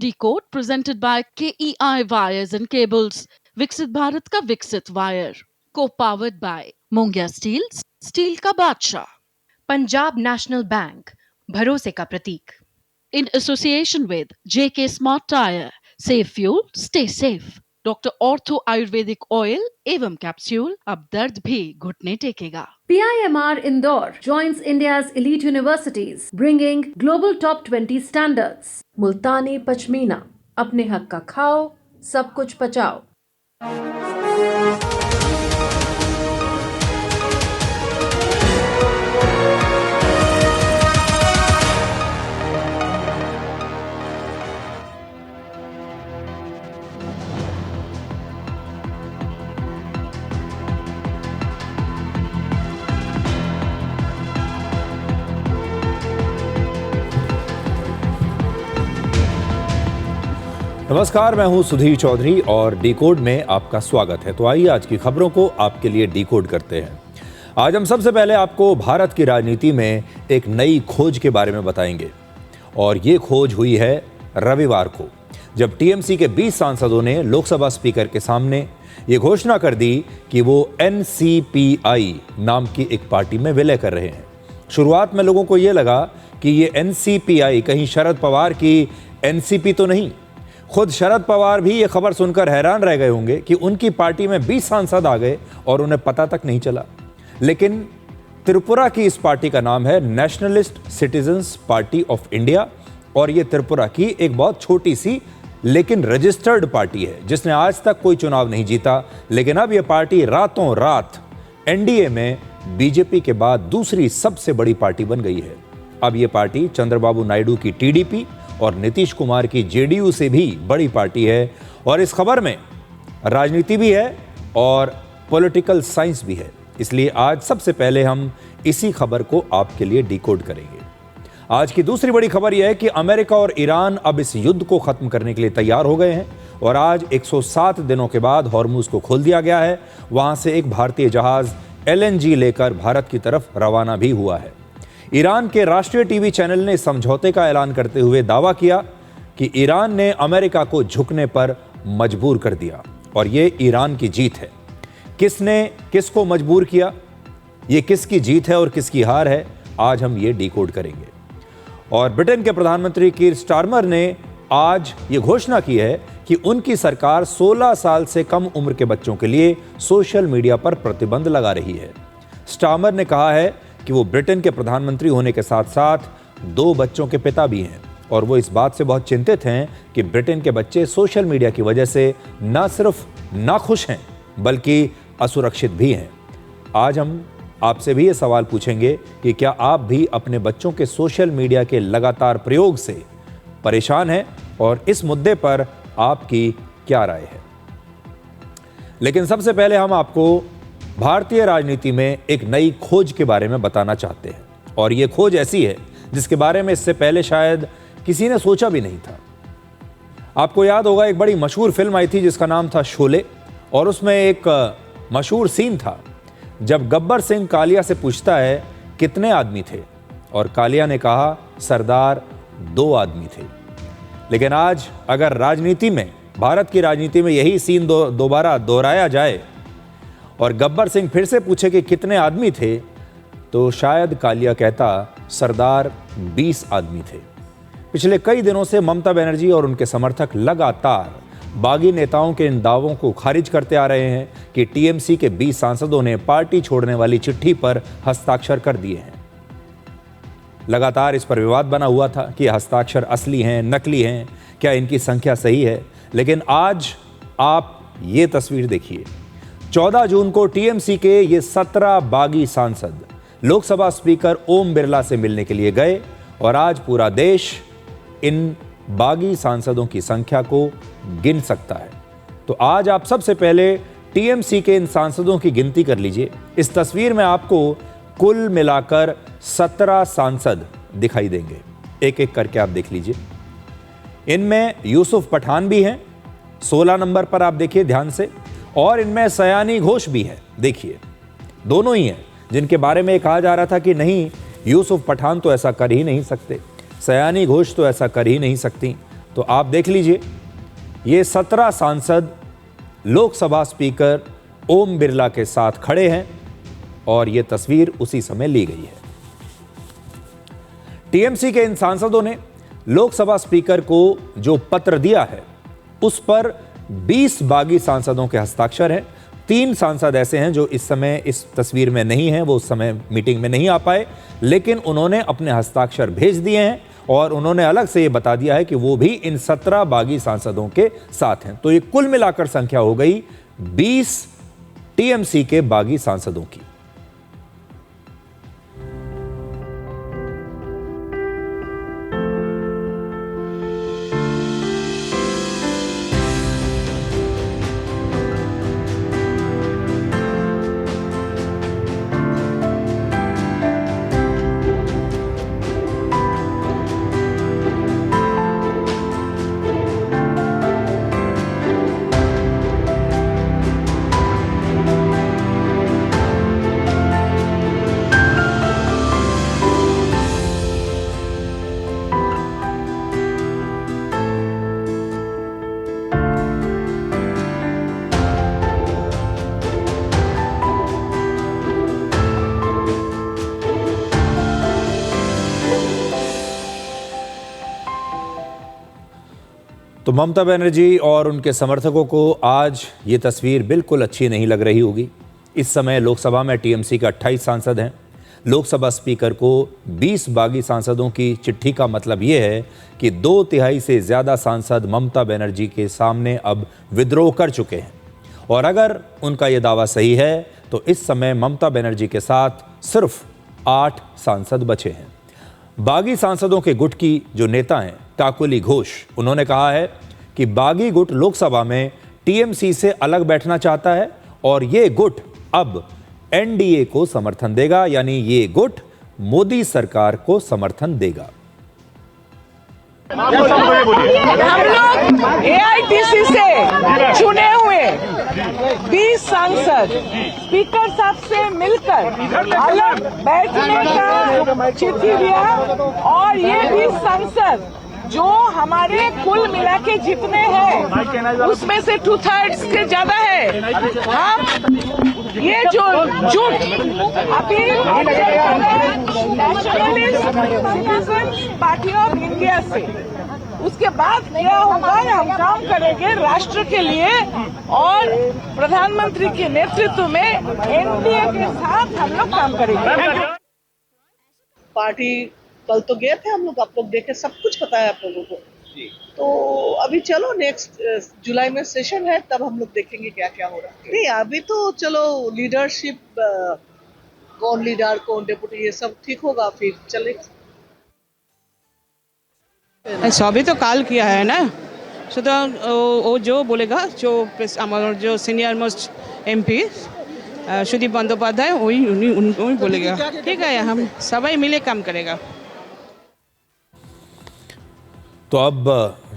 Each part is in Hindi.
Decode presented by KEI Wires and Cables. विकसित भारत का विकसित wire. Co-powered by Mongia Steel, steel का बादशाह. पंजाब नेशनल बैंक, भरोसे का प्रतीक. In association with JK Smart Tire. Save fuel, stay safe. Doctor ortho Ayurvedic oil एवं कैप्सूल अब दर्द भी घुटने टेकेगा. PIMR Indore joins India's elite universities, bringing global top 20 standards. मुल्तानी पश्मीना, अपने हक का खाओ, सब कुछ बचाओ. नमस्कार, मैं हूं सुधीर चौधरी और डिकोड में आपका स्वागत है। तो आइए आज की खबरों को आपके लिए डिकोड करते हैं। आज हम सबसे पहले आपको भारत की राजनीति में एक नई खोज के बारे में बताएंगे और ये खोज हुई है रविवार को, जब टीएमसी के 20 सांसदों ने लोकसभा स्पीकर के सामने ये घोषणा कर दी कि वो एनसीपीआई नाम की एक पार्टी में विलय कर रहे हैं। शुरुआत में लोगों को ये लगा कि ये एनसीपीआई कहीं शरद पवार की एनसीपी तो नहीं। खुद शरद पवार भी ये खबर सुनकर हैरान रह गए होंगे कि उनकी पार्टी में 20 सांसद आ गए और उन्हें पता तक नहीं चला। लेकिन त्रिपुरा की इस पार्टी का नाम है nationalist citizens party of India और ये त्रिपुरा की एक बहुत छोटी सी लेकिन रजिस्टर्ड पार्टी है, जिसने आज तक कोई चुनाव नहीं जीता। लेकिन अब ये पार्टी रातों रात एनडीए में बीजेपी के बाद दूसरी सबसे बड़ी पार्टी बन गई है। अब ये पार्टी चंद्रबाबू नायडू की टीडीपी और नीतीश कुमार की जेडीयू से भी बड़ी पार्टी है और इस खबर में राजनीति भी है और पॉलिटिकल साइंस भी है। इसलिए आज सबसे पहले हम इसी खबर को आपके लिए डिकोड करेंगे। आज की दूसरी बड़ी खबर यह है कि अमेरिका और ईरान अब इस युद्ध को खत्म करने के लिए तैयार हो गए हैं और आज 107 दिनों के बाद हॉर्मुज को खोल दिया गया है। वहां से एक भारतीय जहाज एलएनजी लेकर भारत की तरफ रवाना भी हुआ है। ईरान के राष्ट्रीय टीवी चैनल ने समझौते का ऐलान करते हुए दावा किया कि ईरान ने अमेरिका को झुकने पर मजबूर कर दिया और ये ईरान की जीत है। किसने किसको मजबूर किया, ये किसकी जीत है और किसकी हार है, आज हम ये डिकोड करेंगे। और ब्रिटेन के प्रधानमंत्री कीर स्टारमर ने आज ये घोषणा की है कि उनकी सरकार 16 साल से कम उम्र के बच्चों के लिए सोशल मीडिया पर प्रतिबंध लगा रही है। स्टारमर ने कहा है कि वो ब्रिटेन के प्रधानमंत्री होने के साथ साथ 2 बच्चों के पिता भी हैं और वो इस बात से बहुत चिंतित हैं कि ब्रिटेन के बच्चे सोशल मीडिया की वजह से न सिर्फ नाखुश हैं बल्कि असुरक्षित भी हैं। आज हम आपसे भी ये सवाल पूछेंगे कि क्या आप भी अपने बच्चों के सोशल मीडिया के लगातार प्रयोग से परेशान हैं और इस मुद्दे पर आपकी क्या राय है। लेकिन सबसे पहले हम आपको भारतीय राजनीति में एक नई खोज के बारे में बताना चाहते हैं और ये खोज ऐसी है जिसके बारे में इससे पहले शायद किसी ने सोचा भी नहीं था। आपको याद होगा, एक बड़ी मशहूर फिल्म आई थी जिसका नाम था शोले और उसमें एक मशहूर सीन था जब गब्बर सिंह कालिया से पूछता है कितने आदमी थे और कालिया ने कहा सरदार 2 आदमी थे। लेकिन आज अगर राजनीति में, भारत की राजनीति में यही सीन दोबारा दोहराया जाए और गब्बर सिंह फिर से पूछे कि कितने आदमी थे तो शायद कालिया कहता सरदार 20 आदमी थे। पिछले कई दिनों से ममता बनर्जी और उनके समर्थक लगातार बागी नेताओं के इन दावों को खारिज करते आ रहे हैं कि टीएमसी के 20 सांसदों ने पार्टी छोड़ने वाली चिट्ठी पर हस्ताक्षर कर दिए हैं। लगातार इस पर विवाद बना हुआ था कि हस्ताक्षर असली हैं, नकली हैं, क्या इनकी संख्या सही है। लेकिन आज आप ये तस्वीर देखिए। 14 जून को टीएमसी के ये 17 बागी सांसद लोकसभा स्पीकर ओम बिरला से मिलने के लिए गए और आज पूरा देश इन बागी सांसदों की संख्या को गिन सकता है। तो आज आप सबसे पहले टीएमसी के इन सांसदों की गिनती कर लीजिए। इस तस्वीर में आपको कुल मिलाकर 17 सांसद दिखाई देंगे। एक एक करके आप देख लीजिए। इनमें यूसुफ पठान भी हैं, 16 नंबर पर आप देखिए ध्यान से, और इनमें सयानी घोष भी है। देखिए, दोनों ही हैं जिनके बारे में कहा जा रहा था कि नहीं, यूसुफ पठान तो ऐसा कर ही नहीं सकते, सयानी घोष तो ऐसा कर ही नहीं सकती। तो आप देख लीजिए, ये 17 सांसद लोकसभा स्पीकर ओम बिरला के साथ खड़े हैं और ये तस्वीर उसी समय ली गई है। टीएमसी के इन सांसदों ने लोकसभा स्पीकर को जो पत्र दिया है उस पर 20 बागी सांसदों के हस्ताक्षर हैं। 3 सांसद ऐसे हैं जो इस समय इस तस्वीर में नहीं हैं, वो उस समय मीटिंग में नहीं आ पाए, लेकिन उन्होंने अपने हस्ताक्षर भेज दिए हैं और उन्होंने अलग से ये बता दिया है कि वो भी इन 17 बागी सांसदों के साथ हैं। तो ये कुल मिलाकर संख्या हो गई 20 टीएमसी के बागी सांसदों की। तो ममता बनर्जी और उनके समर्थकों को आज ये तस्वीर बिल्कुल अच्छी नहीं लग रही होगी। इस समय लोकसभा में टीएमसी के 28 सांसद हैं। लोकसभा स्पीकर को 20 बागी सांसदों की चिट्ठी का मतलब ये है कि 2/3 से ज़्यादा सांसद ममता बनर्जी के सामने अब विद्रोह कर चुके हैं। और अगर उनका ये दावा सही है तो इस समय ममता बनर्जी के साथ सिर्फ 8 सांसद बचे हैं। बागी सांसदों के गुट की जो नेता हैं काकोली घोष, उन्होंने कहा है कि बागी गुट लोकसभा में टीएमसी से अलग बैठना चाहता है और ये गुट अब एनडीए को समर्थन देगा, यानी ये गुट मोदी सरकार को समर्थन देगा। हम लोग एआईटीसी से चुने हुए 20 सांसद स्पीकर साहब से मिलकर अलग बैठने का चिट्ठी दिया और ये 20 सांसद जो हमारे कुल मिला के जितने हैं उसमें से 2/3 से ज्यादा है। हम ये जो जुट अभी नेशनलिस्ट पार्टी ऑफ इंडिया से, उसके बाद क्या होगा, हम काम करेंगे राष्ट्र के लिए और प्रधानमंत्री के नेतृत्व में एनडीए के साथ हम लोग काम करेंगे। पार्टी कल तो गए थे हम लोग, आप लोग देखे, सब कुछ पता है आप लोगों को। तो अभी चलो नेक्स्ट जुलाई में सेशन है, तब हम लोग देखेंगे क्या क्या हो रहा है। नहीं अभी तो चलो लीडरशिप, कौन लीडर कौन डेपुटी, ये सब ठीक होगा, फिर चलेगा। सभी तो कॉल किया है ना, सुतरां वो जो बोलेगा, जो senior most MP Sudip Bandyopadhyay वही बोलेगा। ठीक है, हम सभी मिले काम करेगा। तो अब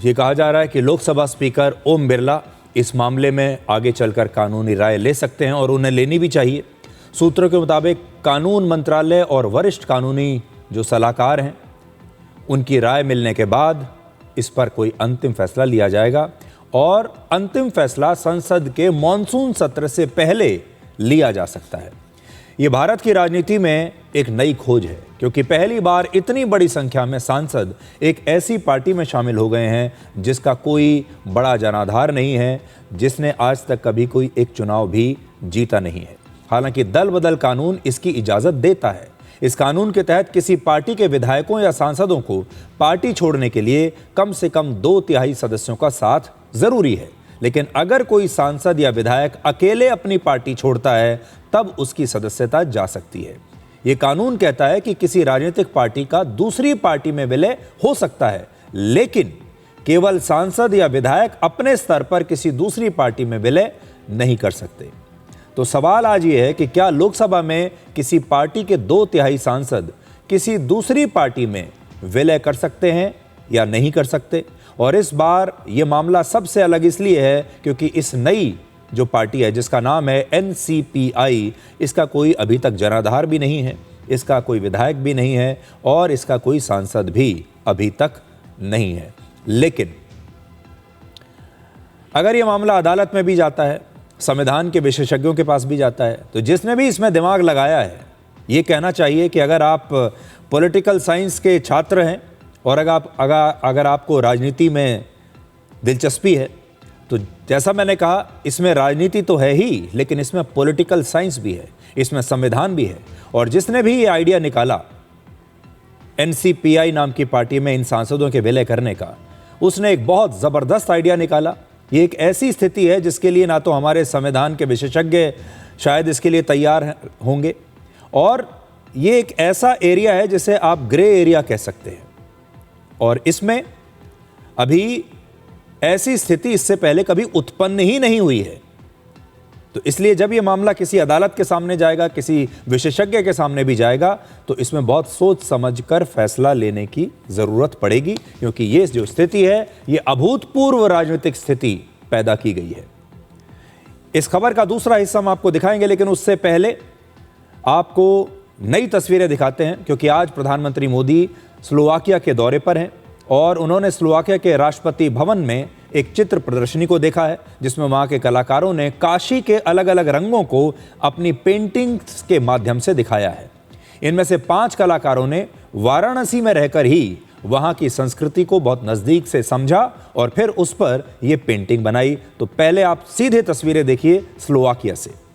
ये कहा जा रहा है कि लोकसभा स्पीकर ओम बिरला इस मामले में आगे चलकर कानूनी राय ले सकते हैं और उन्हें लेनी भी चाहिए। सूत्रों के मुताबिक कानून मंत्रालय और वरिष्ठ कानूनी जो सलाहकार हैं उनकी राय मिलने के बाद इस पर कोई अंतिम फैसला लिया जाएगा और अंतिम फैसला संसद के मॉनसून सत्र से पहले लिया जा सकता है। ये भारत की राजनीति में एक नई खोज है, क्योंकि पहली बार इतनी बड़ी संख्या में सांसद एक ऐसी पार्टी में शामिल हो गए हैं जिसका कोई बड़ा जनाधार नहीं है, जिसने आज तक कभी कोई एक चुनाव भी जीता नहीं है। हालांकि दल बदल कानून इसकी इजाज़त देता है। इस कानून के तहत किसी पार्टी के विधायकों या सांसदों को पार्टी छोड़ने के लिए कम से कम 2/3 सदस्यों का साथ जरूरी है, लेकिन अगर कोई सांसद या विधायक अकेले अपनी पार्टी छोड़ता है तब उसकी सदस्यता जा सकती है। ये कानून कहता है कि किसी राजनीतिक पार्टी का दूसरी पार्टी में विलय हो सकता है, लेकिन केवल सांसद या विधायक अपने स्तर पर किसी दूसरी पार्टी में विलय नहीं कर सकते। तो सवाल आज ये है कि क्या लोकसभा में किसी पार्टी के 2/3 सांसद किसी दूसरी पार्टी में विलय कर सकते हैं या नहीं कर सकते। और इस बार ये मामला सबसे अलग इसलिए है क्योंकि इस नई जो पार्टी है जिसका नाम है एनसीपीआई, इसका कोई अभी तक जनाधार भी नहीं है, इसका कोई विधायक भी नहीं है और इसका कोई सांसद भी अभी तक नहीं है। लेकिन अगर ये मामला अदालत में भी जाता है, संविधान के विशेषज्ञों के पास भी जाता है, तो जिसने भी इसमें दिमाग लगाया है, ये कहना चाहिए कि अगर आप पॉलिटिकल साइंस के छात्र हैं और अगर आपको राजनीति में दिलचस्पी है, तो जैसा मैंने कहा, इसमें राजनीति तो है ही, लेकिन इसमें पॉलिटिकल साइंस भी है, इसमें संविधान भी है। और जिसने भी ये आइडिया निकाला NCPI नाम की पार्टी में इन सांसदों के विलय करने का, उसने एक बहुत ज़बरदस्त आइडिया निकाला। ये एक ऐसी स्थिति है जिसके लिए ना तो हमारे संविधान के विशेषज्ञ शायद इसके लिए तैयार होंगे, और ये एक ऐसा एरिया है जिसे आप ग्रे एरिया कह सकते हैं। और इसमें अभी ऐसी स्थिति इससे पहले कभी उत्पन्न ही नहीं हुई है। तो इसलिए जब ये मामला किसी अदालत के सामने जाएगा, किसी विशेषज्ञ के सामने भी जाएगा, तो इसमें बहुत सोच समझकर फैसला लेने की जरूरत पड़ेगी, क्योंकि ये जो स्थिति है, ये अभूतपूर्व राजनीतिक स्थिति पैदा की गई है। इस खबर का दूसरा हिस्सा हम आपको दिखाएंगे, लेकिन उससे पहले आपको नई तस्वीरें दिखाते हैं, क्योंकि आज प्रधानमंत्री मोदी स्लोवाकिया के दौरे पर हैं और उन्होंने स्लोवाकिया के राष्ट्रपति भवन में एक चित्र प्रदर्शनी को देखा है, जिसमें वहां के कलाकारों ने काशी के अलग अलग रंगों को अपनी पेंटिंग्स के माध्यम से दिखाया है। इनमें से 5 कलाकारों ने वाराणसी में रहकर ही वहां की संस्कृति को बहुत नजदीक से समझा और फिर उस पर यह पेंटिंग बनाई। तो पहले आप सीधे तस्वीरें देखिए स्लोवाकिया से।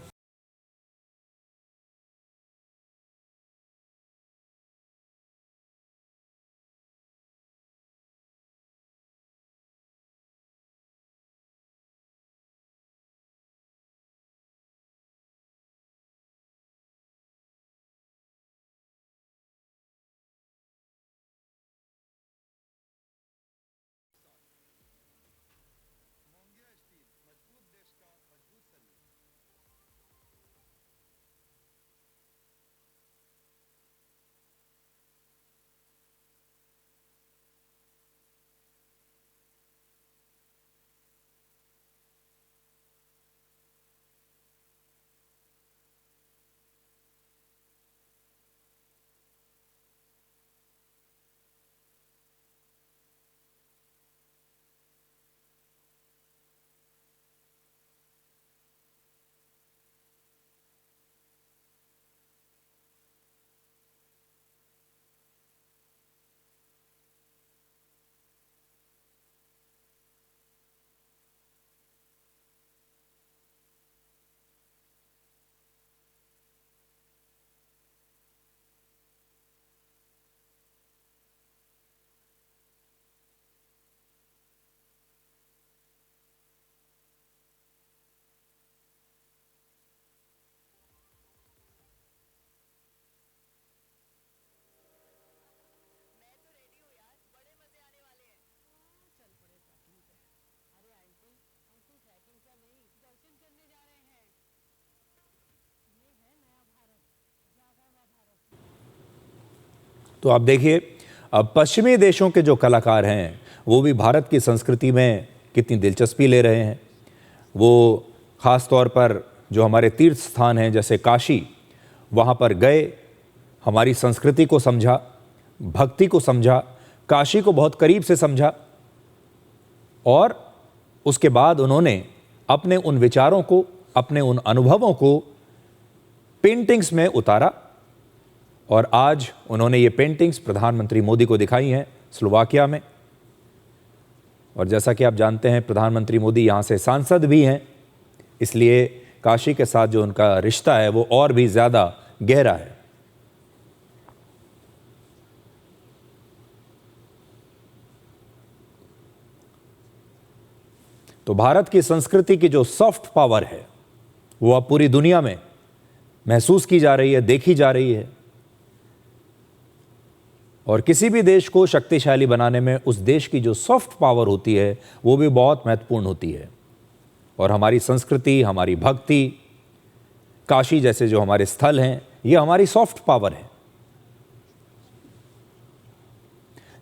तो आप देखिए, अब पश्चिमी देशों के जो कलाकार हैं वो भी भारत की संस्कृति में कितनी दिलचस्पी ले रहे हैं। वो ख़ास तौर पर जो हमारे तीर्थ स्थान हैं जैसे काशी, वहाँ पर गए, हमारी संस्कृति को समझा, भक्ति को समझा, काशी को बहुत करीब से समझा, और उसके बाद उन्होंने अपने उन विचारों को, अपने उन अनुभवों को पेंटिंग्स में उतारा। और आज उन्होंने ये पेंटिंग्स प्रधानमंत्री मोदी को दिखाई हैं स्लोवाकिया में। और जैसा कि आप जानते हैं, प्रधानमंत्री मोदी यहाँ से सांसद भी हैं, इसलिए काशी के साथ जो उनका रिश्ता है वो और भी ज़्यादा गहरा है। तो भारत की संस्कृति की जो सॉफ्ट पावर है वो अब पूरी दुनिया में महसूस की जा रही है, देखी जा रही है। और किसी भी देश को शक्तिशाली बनाने में उस देश की जो सॉफ्ट पावर होती है वो भी बहुत महत्वपूर्ण होती है। और हमारी संस्कृति, हमारी भक्ति, काशी जैसे जो हमारे स्थल हैं, ये हमारी सॉफ्ट पावर है।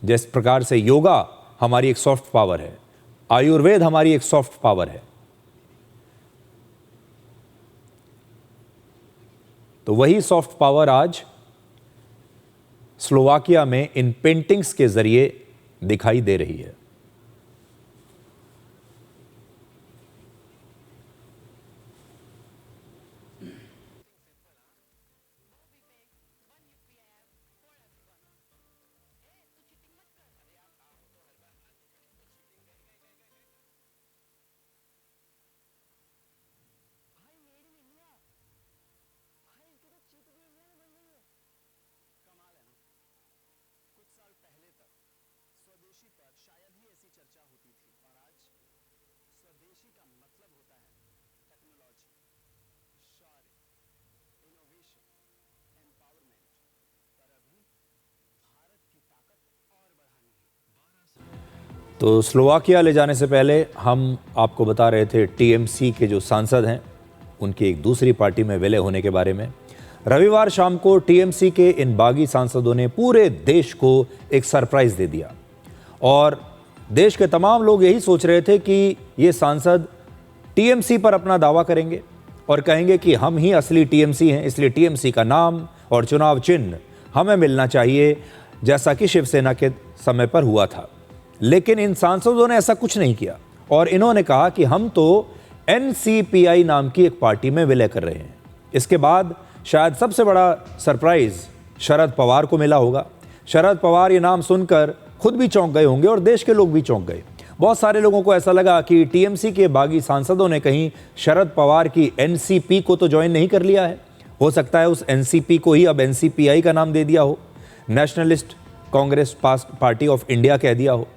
जिस प्रकार से योगा हमारी एक सॉफ्ट पावर है, आयुर्वेद हमारी एक सॉफ्ट पावर है, तो वही सॉफ्ट पावर आज स्लोवाकिया में इन पेंटिंग्स के जरिए दिखाई दे रही है। तो स्लोवाकिया ले जाने से पहले हम आपको बता रहे थे टीएमसी के जो सांसद हैं उनकी एक दूसरी पार्टी में विलय होने के बारे में। रविवार शाम को टीएमसी के इन बागी सांसदों ने पूरे देश को एक सरप्राइज दे दिया और देश के तमाम लोग यही सोच रहे थे कि ये सांसद टीएमसी पर अपना दावा करेंगे और कहेंगे कि हम ही असली टीएमसी हैं, इसलिए टीएमसी का नाम और चुनाव चिन्ह हमें मिलना चाहिए, जैसा कि शिवसेना के समय पर हुआ था। लेकिन इन सांसदों ने ऐसा कुछ नहीं किया और इन्होंने कहा कि हम तो एनसीपीआई नाम की एक पार्टी में विलय कर रहे हैं। इसके बाद शायद सबसे बड़ा सरप्राइज शरद पवार को मिला होगा। शरद पवार ये नाम सुनकर खुद भी चौंक गए होंगे और देश के लोग भी चौंक गए। बहुत सारे लोगों को ऐसा लगा कि टीएमसी के बागी सांसदों ने कहीं शरद पवार की एनसीपी को तो ज्वाइन नहीं कर लिया है। हो सकता है उस एनसीपी को ही अब एनसीपीआई का नाम दे दिया हो, nationalist Congress party of India कह दिया हो।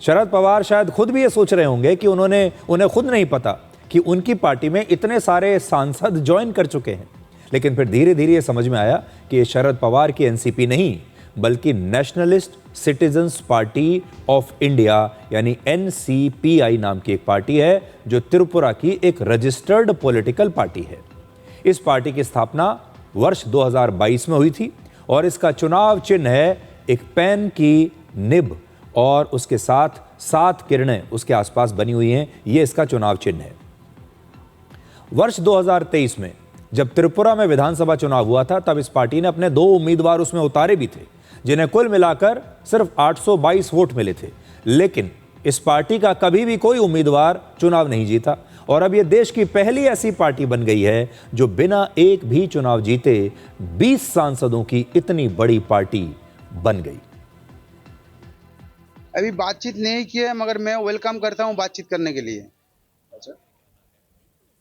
शरद पवार शायद खुद भी ये सोच रहे होंगे कि उन्हें खुद नहीं पता कि उनकी पार्टी में इतने सारे सांसद ज्वाइन कर चुके हैं। लेकिन फिर धीरे धीरे ये समझ में आया कि ये शरद पवार की एनसीपी नहीं बल्कि nationalist citizens party of India यानी एनसीपीआई नाम की एक पार्टी है जो त्रिपुरा की एक रजिस्टर्ड पॉलिटिकल पार्टी है। इस पार्टी की स्थापना वर्ष 2022 में हुई थी और इसका चुनाव चिन्ह है एक पेन की निब और उसके साथ 7 किरणें उसके आसपास बनी हुई हैं। ये इसका चुनाव चिन्ह है। वर्ष 2023 में जब त्रिपुरा में विधानसभा चुनाव हुआ था तब इस पार्टी ने अपने 2 उम्मीदवार उसमें उतारे भी थे, जिन्हें कुल मिलाकर सिर्फ 822 वोट मिले थे। लेकिन इस पार्टी का कभी भी कोई उम्मीदवार चुनाव नहीं जीता और अब यह देश की पहली ऐसी पार्टी बन गई है जो बिना एक भी चुनाव जीते 20 सांसदों की इतनी बड़ी पार्टी बन गई। अभी बातचीत नहीं की है मगर मैं वेलकम करता हूं बातचीत करने के लिए। अच्छा,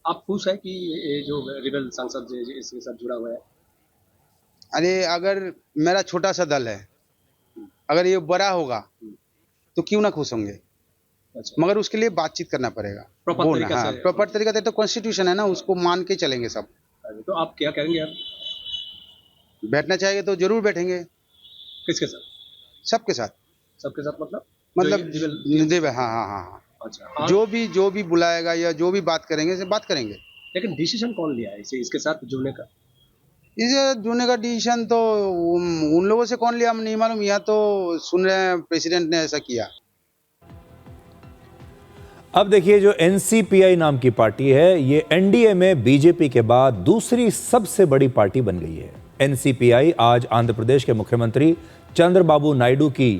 आप खुश है कि ये जो रिबेल सांसद जो इसके साथ जुड़ा हुआ है? अरे अगर मेरा छोटा सा दल है, अगर ये बड़ा होगा तो क्यों ना खुश होंगे। अच्छा, मगर उसके लिए बातचीत करना पड़ेगा। प्रॉपर तरीका से। प्रॉपर तरीका से तो कॉन्स्टिट्यूशन है ना, उसको मान के चलेंगे सब। तो आप क्या कहेंगे? आप बैठना चाहिए तो जरूर बैठेंगे। किसके साथ? सबके साथ। सबके साथ मतलब हाँ। अच्छा, जो भी बुलाएगा या जो भी बात करेंगे से बात करेंगे। लेकिन डिसीजन कौन लिया है इसके साथ जुड़ने का? इसे जुड़ने का डिसीजन तो उन लोगों से कौन लिया हम नहीं मालूम। यहाँ तो सुन रहे हैं प्रेसिडेंट ने ऐसा किया। अब देखिए, जो एनसीपीआई नाम की पार्टी है ये एनडीए में बीजेपी के बाद दूसरी सबसे बड़ी पार्टी बन गई है। एनसीपीआई आज आंध्र प्रदेश के मुख्यमंत्री चंद्रबाबू नायडू की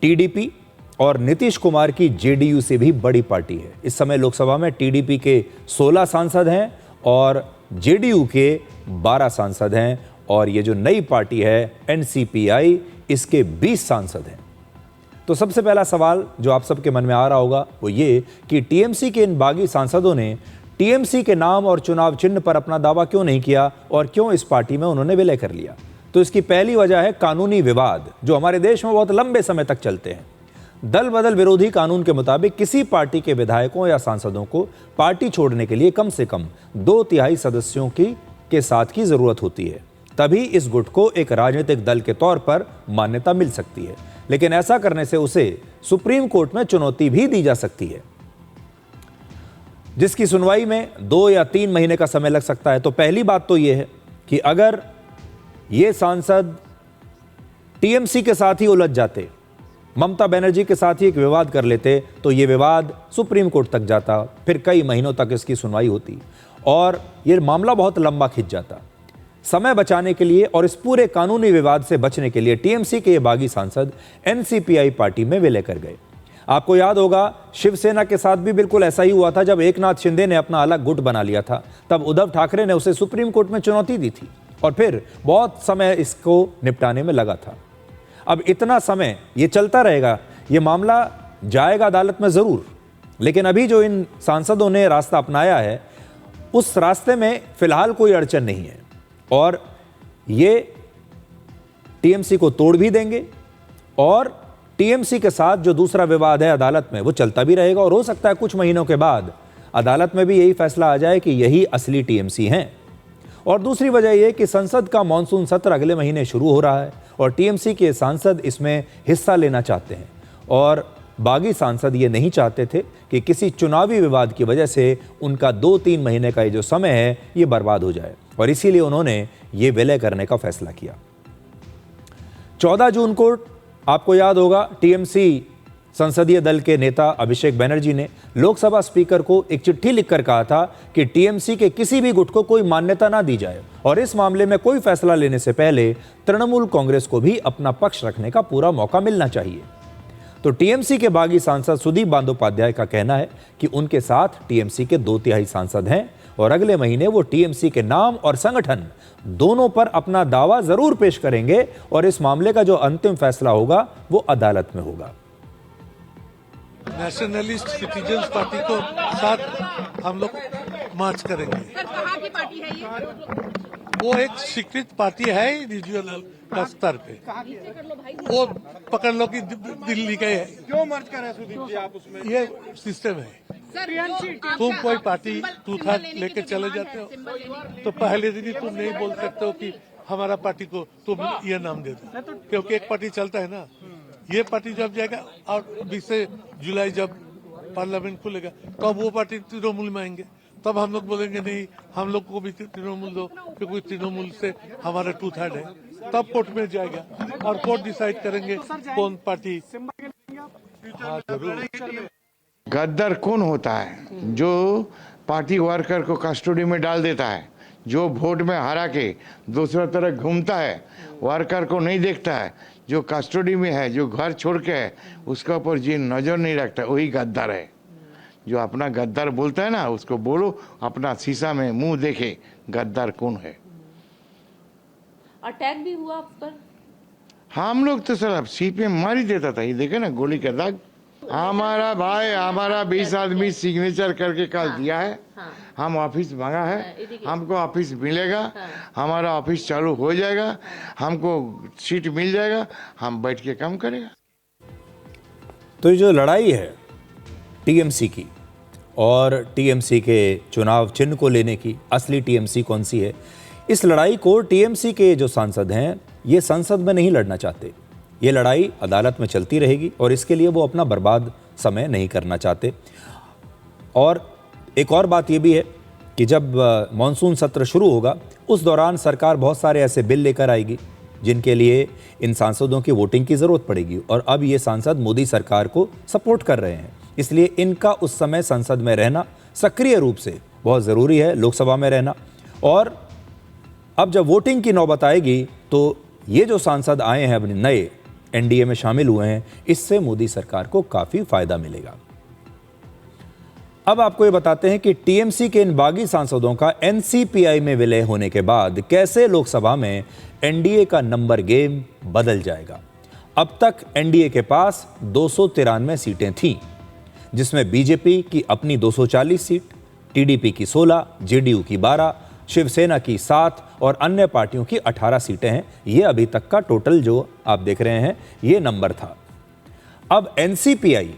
टीडीपी और नीतीश कुमार की जेडीयू से भी बड़ी पार्टी है। इस समय लोकसभा में टीडीपी के 16 सांसद हैं और जेडीयू के 12 सांसद हैं और ये जो नई पार्टी है एनसीपीआई, इसके 20 सांसद हैं। तो सबसे पहला सवाल जो आप सबके मन में आ रहा होगा वो ये कि टीएमसी के इन बागी सांसदों ने टीएमसी के नाम और चुनाव चिन्ह पर अपना दावा क्यों नहीं किया और क्यों इस पार्टी में उन्होंने विलय कर लिया। तो इसकी पहली वजह है कानूनी विवाद जो हमारे देश में बहुत लंबे समय तक चलते हैं। दल बदल विरोधी कानून के मुताबिक किसी पार्टी के विधायकों या सांसदों को पार्टी छोड़ने के लिए कम से कम 2/3 सदस्यों के साथ की जरूरत होती है, तभी इस गुट को एक राजनीतिक दल के तौर पर मान्यता मिल सकती है। लेकिन ऐसा करने से उसे सुप्रीम कोर्ट में चुनौती भी दी जा सकती है, जिसकी सुनवाई में 2 या 3 महीने का समय लग सकता है। तो पहली बात तो यह है कि अगर ये सांसद टीएमसी के साथ ही उलझ जाते, ममता बनर्जी के साथ ही एक विवाद कर लेते, तो ये विवाद सुप्रीम कोर्ट तक जाता, फिर कई महीनों तक इसकी सुनवाई होती और ये मामला बहुत लंबा खिंच जाता। समय बचाने के लिए और इस पूरे कानूनी विवाद से बचने के लिए टीएमसी के ये बागी सांसद एनसीपीआई पार्टी में विलय कर गए। आपको याद होगा शिवसेना के साथ भी बिल्कुल ऐसा ही हुआ था। जब एकनाथ शिंदे ने अपना अलग गुट बना लिया था तब उद्धव ठाकरे ने उसे सुप्रीम कोर्ट में चुनौती दी थी और फिर बहुत समय इसको निपटाने में लगा था। अब इतना समय ये चलता रहेगा, ये मामला जाएगा अदालत में जरूर, लेकिन अभी जो इन सांसदों ने रास्ता अपनाया है उस रास्ते में फिलहाल कोई अड़चन नहीं है और ये टीएमसी को तोड़ भी देंगे और टीएमसी के साथ जो दूसरा विवाद है अदालत में, वो चलता भी रहेगा और हो सकता है कुछ महीनों के बाद अदालत में भी यही फैसला आ जाए कि यही असली टीएमसी हैं। और दूसरी वजह यह कि संसद का मॉनसून सत्र अगले महीने शुरू हो रहा है और टीएमसी के सांसद इसमें हिस्सा लेना चाहते हैं और बागी सांसद ये नहीं चाहते थे कि किसी चुनावी विवाद की वजह से उनका 2-3 महीने का ये जो समय है ये बर्बाद हो जाए और इसीलिए उन्होंने ये विलय करने का फैसला किया। 14 जून को आपको याद होगा टीएमसी संसदीय दल के नेता अभिषेक बनर्जी ने लोकसभा स्पीकर को एक चिट्ठी लिखकर कहा था कि टीएमसी के किसी भी गुट को कोई मान्यता ना दी जाए और इस मामले में कोई फैसला लेने से पहले तृणमूल कांग्रेस को भी अपना पक्ष रखने का पूरा मौका मिलना चाहिए। तो टीएमसी के बागी सांसद सुदीप बंदोपाध्याय का कहना है कि उनके साथ टीएमसी के 2/3 सांसद हैं और अगले महीने वो टीएमसी के नाम और संगठन दोनों पर अपना दावा जरूर पेश करेंगे और इस मामले का जो अंतिम फैसला होगा वो अदालत में होगा। नेशनलिस्ट सिटीजन्स पार्टी को साथ हम लोग मार्च करेंगे। वो एक स्वीकृत पार्टी है रीजनल स्तर पे, वो पकड़ लो कि दिल्ली का है। क्यों मर्ज कर रहे हैं सुदीप जी आप उसमें? ये सिस्टम है। तुम कोई पार्टी टू थर्ड लेके चले जाते हो तो पहले दिन ही तुम नहीं बोल सकते हो कि हमारा पार्टी को तुम ये नाम दे दो, क्योंकि एक पार्टी चलता है ना। ये पार्टी जब जाएगा और 20 जुलाई जब पार्लियामेंट खुलेगा तो अब वो पार्टी तृणमूल में आएंगे, तब हम लोग बोलेंगे नहीं हम लोग को भी तृणमूल दो क्योंकि तृणमूल से हमारा 2/3 है। तब कोर्ट में जाएगा और कोर्ट डिसाइड करेंगे कौन पार्टी। हाँ जरूर। गद्दार कौन होता है? जो पार्टी वर्कर को कस्टडी में डाल देता है, जो वोट में हरा के दूसरा तरफ घूमता है, वर्कर को नहीं देखता है, जो कस्टडी में है, जो घर छोड़ के है, उसका ऊपर जी नजर नहीं रखता, वही गद्दार है। जो अपना गद्दार बोलता है ना, उसको बोलो अपना शीशा में मुंह देखे गद्दार कौन है। अटैक भी हुआ आप पर? हम लोग तो सर सीट में मार ही देता था, ये देखे ना गोली का दाग। हमारा भाई हमारा 20 आदमी सिग्नेचर करके कल दिया है। हम ऑफिस मांगा है, हमको ऑफिस मिलेगा, हमारा ऑफिस चालू हो जाएगा, हमको सीट मिल जाएगा, हम बैठ के काम करेगा। तो ये जो लड़ाई है टीएमसी की और टीएमसी के चुनाव चिन्ह को लेने की, असली टीएमसी कौन सी है, इस लड़ाई को टीएमसी के जो सांसद हैं ये संसद में नहीं लड़ना चाहते। ये लड़ाई अदालत में चलती रहेगी और इसके लिए वो अपना बर्बाद समय नहीं करना चाहते। और एक और बात ये भी है कि जब मॉनसून सत्र शुरू होगा उस दौरान सरकार बहुत सारे ऐसे बिल लेकर आएगी जिनके लिए इन सांसदों की वोटिंग की ज़रूरत पड़ेगी और अब ये सांसद मोदी सरकार को सपोर्ट कर रहे हैं, इसलिए इनका उस समय संसद में रहना सक्रिय रूप से बहुत ज़रूरी है, लोकसभा में रहना। और अब जब वोटिंग की नौबत आएगी तो ये जो सांसद आए हैं अपने नए एनडीए में शामिल हुए हैं, इससे मोदी सरकार को काफ़ी फायदा मिलेगा। अब आपको ये बताते हैं कि टीएमसी के इन बागी सांसदों का एनसीपीआई में विलय होने के बाद कैसे लोकसभा में एनडीए का नंबर गेम बदल जाएगा। अब तक एनडीए के पास 293 सीटें थीं, जिसमें बीजेपी की अपनी 240 सीट, टीडीपी की 16, जेडीयू की 12, शिवसेना की 7 और अन्य पार्टियों की 18 सीटें हैं। ये अभी तक का टोटल जो आप देख रहे हैं ये नंबर था। अब एनसीपीआई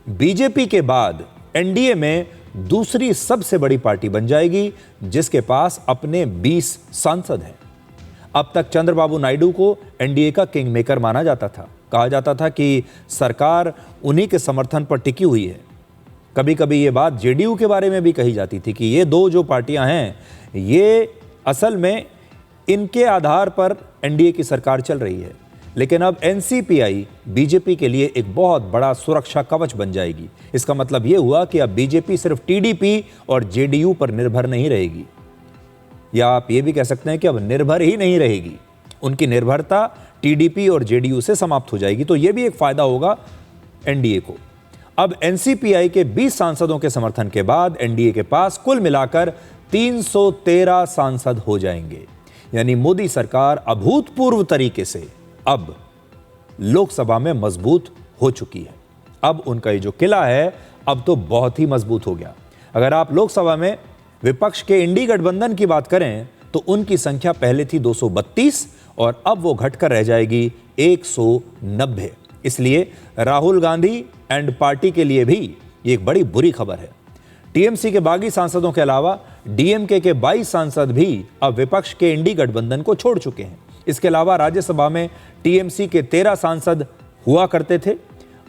बीजेपी के बाद एनडीए में दूसरी सबसे बड़ी पार्टी बन जाएगी जिसके पास अपने 20 सांसद हैं। अब तक चंद्रबाबू नायडू को एनडीए का किंग मेकर माना जाता था। कहा जाता था कि सरकार उन्हीं के समर्थन पर टिकी हुई है। कभी कभी ये बात जेडीयू के बारे में भी कही जाती थी कि ये दो जो पार्टियां हैं ये असल में इनके आधार पर एनडीए की सरकार चल रही है। लेकिन अब एनसीपीआई बीजेपी के लिए एक बहुत बड़ा सुरक्षा कवच बन जाएगी। इसका मतलब ये हुआ कि अब बीजेपी सिर्फ टीडीपी और जेडीयू पर निर्भर नहीं रहेगी, या आप ये भी कह सकते हैं कि अब निर्भर ही नहीं रहेगी। उनकी निर्भरता टीडीपी और जेडीयू से समाप्त हो जाएगी। तो ये भी एक फायदा होगा एनडीए को। अब एनसीपीआई के 20 सांसदों के समर्थन के बाद एनडीए के पास कुल मिलाकर 313 सांसद हो जाएंगे। यानी मोदी सरकार अभूतपूर्व तरीके से अब लोकसभा में मजबूत हो चुकी है। अब उनका ये जो किला है अब तो बहुत ही मजबूत हो गया। अगर आप लोकसभा में विपक्ष के इंडी गठबंधन की बात करें तो उनकी संख्या पहले थी 232 और अब वो घटकर रह जाएगी 190। इसलिए राहुल गांधी एंड पार्टी के लिए भी ये एक बड़ी बुरी खबर है। टीएमसी के बागी सांसदों के अलावा डीएमके के 22 सांसद भी अब विपक्ष के इंडी गठबंधन को छोड़ चुके हैं। इसके अलावा राज्यसभा में टीएमसी के 13 सांसद हुआ करते थे,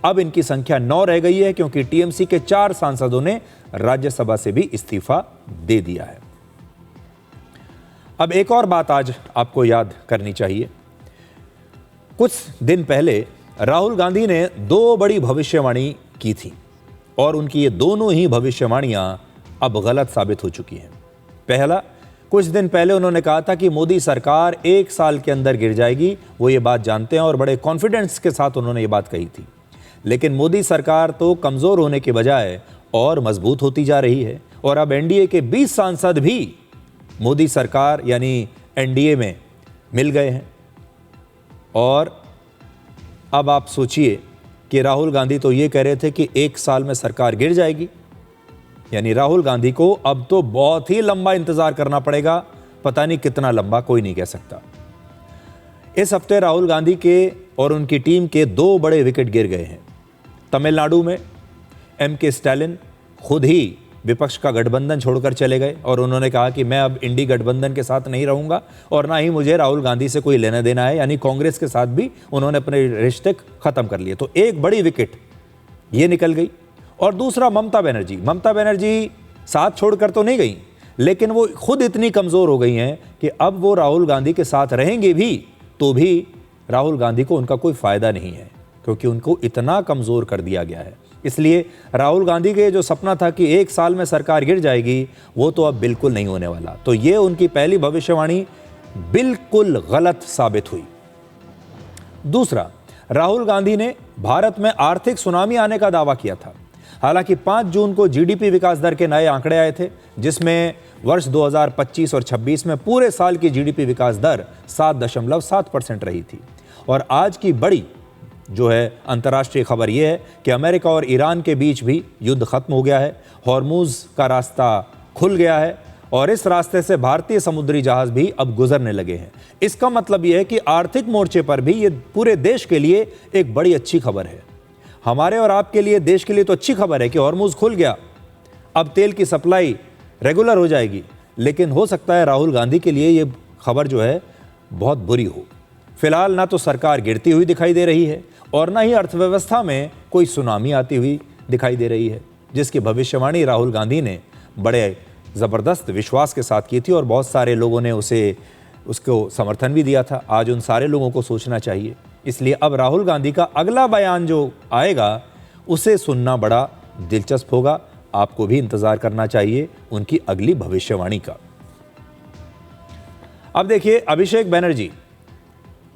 अब इनकी संख्या 9 रह गई है, क्योंकि टीएमसी के 4 सांसदों ने राज्यसभा से भी इस्तीफा दे दिया है। अब एक और बात आज आपको याद करनी चाहिए। कुछ दिन पहले राहुल गांधी ने 2 बड़ी भविष्यवाणी की थी और उनकी ये दोनों ही भविष्यवाणियां अब गलत साबित हो चुकी हैं। पहला, कुछ दिन पहले उन्होंने कहा था कि मोदी सरकार 1 साल के अंदर गिर जाएगी। वो ये बात जानते हैं और बड़े कॉन्फिडेंस के साथ उन्होंने ये बात कही थी। लेकिन मोदी सरकार तो कमज़ोर होने के बजाय और मजबूत होती जा रही है और अब एनडीए के 20 सांसद भी मोदी सरकार यानी एनडीए में मिल गए हैं। और अब आप सोचिए कि राहुल गांधी तो ये कह रहे थे कि 1 साल में सरकार गिर जाएगी, यानी राहुल गांधी को अब तो बहुत ही लंबा इंतजार करना पड़ेगा। पता नहीं कितना लंबा, कोई नहीं कह सकता। इस हफ्ते राहुल गांधी के और उनकी टीम के 2 बड़े विकेट गिर गए हैं। तमिलनाडु में एमके स्टालिन खुद ही विपक्ष का गठबंधन छोड़कर चले गए और उन्होंने कहा कि मैं अब इंडी गठबंधन के साथ नहीं रहूंगा और ना ही मुझे राहुल गांधी से कोई लेना देना है, यानी कांग्रेस के साथ भी उन्होंने अपने रिश्ते खत्म कर लिए। तो एक बड़ी विकेट ये निकल गई। और दूसरा, ममता बनर्जी साथ छोड़कर तो नहीं गई, लेकिन वो खुद इतनी कमज़ोर हो गई हैं कि अब वो राहुल गांधी के साथ रहेंगे भी तो भी राहुल गांधी को उनका कोई फ़ायदा नहीं है, क्योंकि उनको इतना कमज़ोर कर दिया गया है। इसलिए राहुल गांधी के जो सपना था कि 1 साल में सरकार गिर जाएगी, वो तो अब बिल्कुल नहीं होने वाला। तो ये उनकी पहली भविष्यवाणी बिल्कुल गलत साबित हुई। दूसरा, राहुल गांधी ने भारत में आर्थिक सुनामी आने का दावा किया था। हालांकि 5 जून को जीडीपी विकास दर के नए आंकड़े आए थे, जिसमें वर्ष 2025 और 26 में पूरे साल की जीडीपी विकास दर 7.7% रही थी। और आज की बड़ी जो है अंतर्राष्ट्रीय खबर यह है कि अमेरिका और ईरान के बीच भी युद्ध खत्म हो गया है, हॉर्मुज का रास्ता खुल गया है और इस रास्ते से भारतीय समुद्री जहाज भी अब गुजरने लगे हैं। इसका मतलब यह है कि आर्थिक मोर्चे पर भी ये पूरे देश के लिए एक बड़ी अच्छी खबर है। हमारे और आपके लिए, देश के लिए तो अच्छी खबर है कि हॉर्मुज खुल गया, अब तेल की सप्लाई रेगुलर हो जाएगी। लेकिन हो सकता है राहुल गांधी के लिए ये खबर जो है बहुत बुरी हो। फिलहाल ना तो सरकार गिरती हुई दिखाई दे रही है और ना ही अर्थव्यवस्था में कोई सुनामी आती हुई दिखाई दे रही है, जिसकी भविष्यवाणी राहुल गांधी ने बड़े ज़बरदस्त विश्वास के साथ की थी और बहुत सारे लोगों ने उसको समर्थन भी दिया था। आज उन सारे लोगों को सोचना चाहिए। इसलिए अब राहुल गांधी का अगला बयान जो आएगा उसे सुनना बड़ा दिलचस्प होगा। आपको भी इंतज़ार करना चाहिए उनकी अगली भविष्यवाणी का। अब देखिए, अभिषेक बनर्जी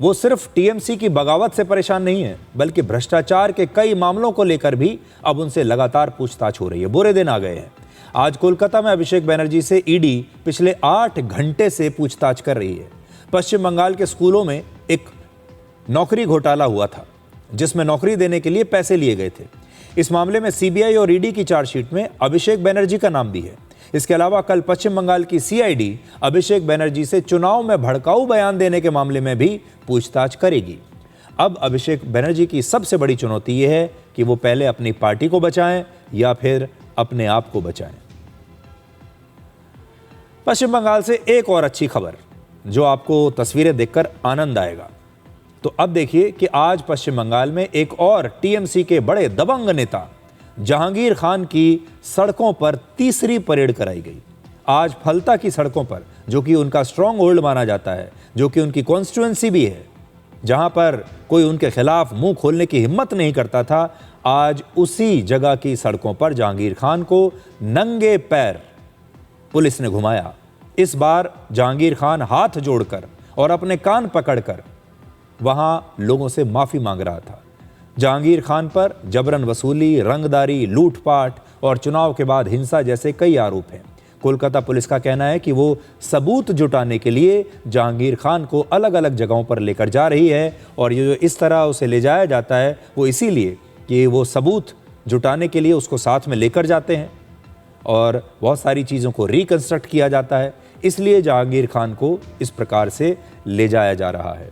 वो सिर्फ टीएमसी की बगावत से परेशान नहीं है, बल्कि भ्रष्टाचार के कई मामलों को लेकर भी अब उनसे लगातार पूछताछ हो रही है। बुरे दिन आ गए हैं। आज कोलकाता में अभिषेक बनर्जी से ईडी पिछले 8 घंटे से पूछताछ कर रही है। पश्चिम बंगाल के स्कूलों में एक नौकरी घोटाला हुआ था, जिसमें नौकरी देने के लिए पैसे लिए गए थे। इस मामले में सीबीआई और ईडी की चार्जशीट में अभिषेक बनर्जी का नाम भी है। इसके अलावा कल पश्चिम बंगाल की सीआईडी अभिषेक बनर्जी से चुनाव में भड़काऊ बयान देने के मामले में भी पूछताछ करेगी। अब अभिषेक बनर्जी की सबसे बड़ी चुनौती यह है कि वो पहले अपनी पार्टी को बचाएं या फिर अपने आप को बचाएं। पश्चिम बंगाल से एक और अच्छी खबर जो आपको तस्वीरें देखकर आनंद आएगा। तो अब देखिए कि आज पश्चिम बंगाल में एक और टीएमसी के बड़े दबंग नेता जहांगीर खान की सड़कों पर तीसरी परेड कराई गई। आज फलता की सड़कों पर, जो कि उनका स्ट्रॉन्ग होल्ड माना जाता है, जो कि उनकी कॉन्स्टिट्यूएंसी भी है, जहां पर कोई उनके खिलाफ मुंह खोलने की हिम्मत नहीं करता था, आज उसी जगह की सड़कों पर जहांगीर खान को नंगे पैर पुलिस ने घुमाया। इस बार जहांगीर खान हाथ जोड़कर और अपने कान पकड़कर वहां लोगों से माफी मांग रहा था। जहांगीर खान पर जबरन वसूली, रंगदारी, लूटपाट और चुनाव के बाद हिंसा जैसे कई आरोप हैं। कोलकाता पुलिस का कहना है कि वो सबूत जुटाने के लिए जहांगीर खान को अलग अलग जगहों पर लेकर जा रही है और ये जो इस तरह उसे ले जाया जाता है वो इसीलिए कि वो सबूत जुटाने के लिए उसको साथ में लेकर जाते हैं और बहुत सारी चीज़ों को रिकंस्ट्रक्ट किया जाता है, इसलिए जहांगीर खान को इस प्रकार से ले जाया जा रहा है।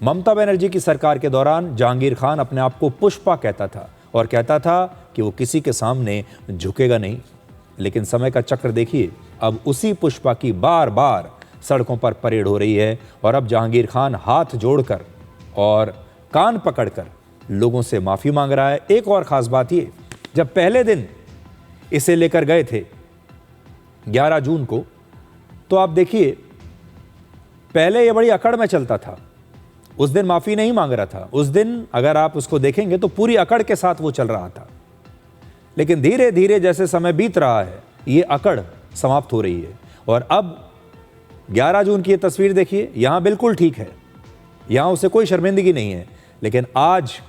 ममता बनर्जी की सरकार के दौरान जहांगीर खान अपने आप को पुष्पा कहता था और कहता था कि वो किसी के सामने झुकेगा नहीं। लेकिन समय का चक्र देखिए, अब उसी पुष्पा की बार बार सड़कों पर परेड हो रही है और अब जहांगीर खान हाथ जोड़कर और कान पकड़कर लोगों से माफ़ी मांग रहा है। एक और ख़ास बात ये, जब पहले दिन इसे लेकर गए थे 11 जून को, तो आप देखिए पहले ये बड़ी अकड़ में चलता था। उस दिन माफ़ी नहीं मांग रहा था। उस दिन अगर आप उसको देखेंगे तो पूरी अकड़ के साथ वो चल रहा था। लेकिन धीरे धीरे जैसे समय बीत रहा है, ये अकड़ समाप्त हो रही है और अब 11 जून की ये तस्वीर देखिए, यहां बिल्कुल ठीक है, यहां उसे कोई शर्मिंदगी नहीं है। लेकिन आज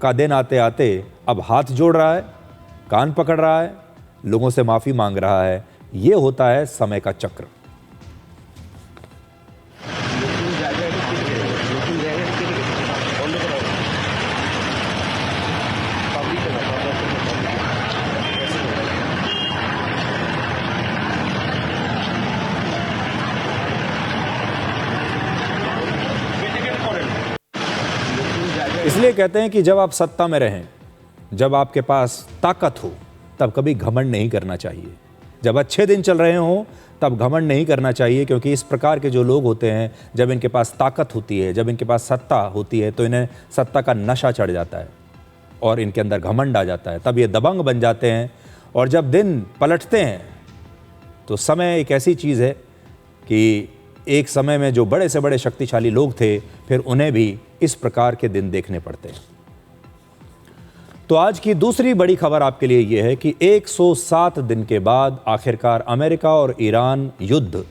का दिन आते आते अब हाथ जोड़ रहा है, कान पकड़ रहा है, लोगों से माफी मांग रहा है। ये होता है समय का चक्र। इसलिए कहते हैं कि जब आप सत्ता में रहें, जब आपके पास ताकत हो, तब कभी घमंड नहीं करना चाहिए। जब अच्छे दिन चल रहे हों तब घमंड नहीं करना चाहिए, क्योंकि इस प्रकार के जो लोग होते हैं, जब इनके पास ताकत होती है, जब इनके पास सत्ता होती है, तो इन्हें सत्ता का नशा चढ़ जाता है और इनके अंदर घमंड आ जाता है। तब ये दबंग बन जाते हैं और जब दिन पलटते हैं तो समय एक ऐसी चीज़ है कि एक समय में जो बड़े से बड़े शक्तिशाली लोग थे, फिर उन्हें भी इस प्रकार के दिन देखने पड़ते हैं। तो आज की दूसरी बड़ी खबर आपके लिए यह है कि 107 दिन के बाद आखिरकार अमेरिका और ईरान युद्ध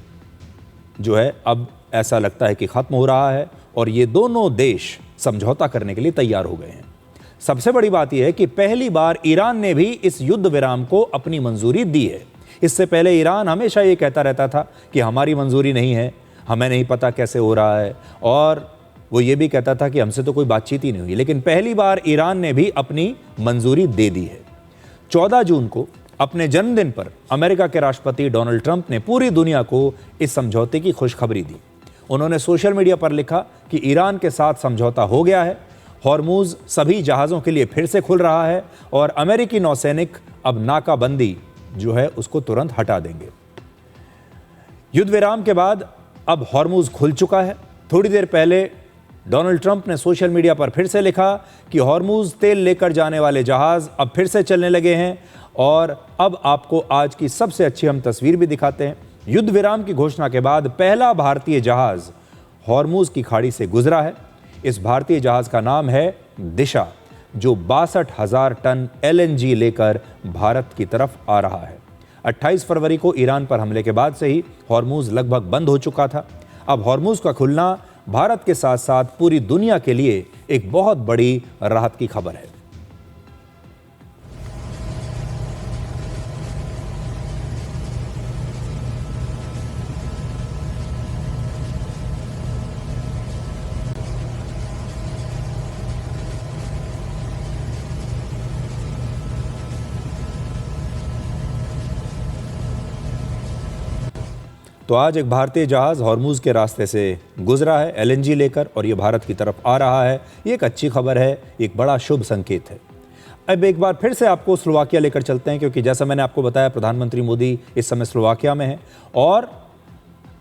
जो है अब ऐसा लगता है कि ख़त्म हो रहा है और ये दोनों देश समझौता करने के लिए तैयार हो गए हैं। सबसे बड़ी बात यह है कि पहली बार ईरान ने भी इस युद्ध विराम को अपनी मंजूरी दी है। इससे पहले ईरान हमेशा ये कहता रहता था कि हमारी मंजूरी नहीं है, हमें नहीं पता कैसे हो रहा है, और वो ये भी कहता था कि हमसे तो कोई बातचीत ही नहीं हुई। लेकिन पहली बार ईरान ने भी अपनी मंजूरी दे दी है। 14 जून को अपने जन्मदिन पर अमेरिका के राष्ट्रपति डोनाल्ड ट्रंप ने पूरी दुनिया को इस समझौते की खुशखबरी दी। उन्होंने सोशल मीडिया पर लिखा कि ईरान के साथ समझौता हो गया है, हॉर्मूज सभी जहाज़ों के लिए फिर से खुल रहा है और अमेरिकी नौसैनिक अब नाकाबंदी जो है उसको तुरंत हटा देंगे। युद्ध विराम के बाद अब हॉर्मूज खुल चुका है। थोड़ी देर पहले डोनाल्ड ट्रंप ने सोशल मीडिया पर फिर से लिखा कि हॉर्मूज तेल लेकर जाने वाले जहाज अब फिर से चलने लगे हैं। और अब आपको आज की सबसे अच्छी हम तस्वीर भी दिखाते हैं। युद्ध विराम की घोषणा के बाद पहला भारतीय जहाज हॉर्मूज की खाड़ी से गुजरा है। इस भारतीय जहाज का नाम है दिशा, जो 62,000 टन LNG लेकर भारत की तरफ आ रहा है। 28 फरवरी को ईरान पर हमले के बाद से ही हॉर्मूज लगभग बंद हो चुका था। अब हॉर्मूज का खुलना भारत के साथ साथ पूरी दुनिया के लिए एक बहुत बड़ी राहत की खबर है। तो आज एक भारतीय जहाज़ हॉर्मूज के रास्ते से गुजरा है LNG लेकर और ये भारत की तरफ आ रहा है। ये एक अच्छी खबर है, एक बड़ा शुभ संकेत है। अब एक बार फिर से आपको स्लोवाकिया लेकर चलते हैं, क्योंकि जैसा मैंने आपको बताया प्रधानमंत्री मोदी इस समय स्लोवाकिया में हैं और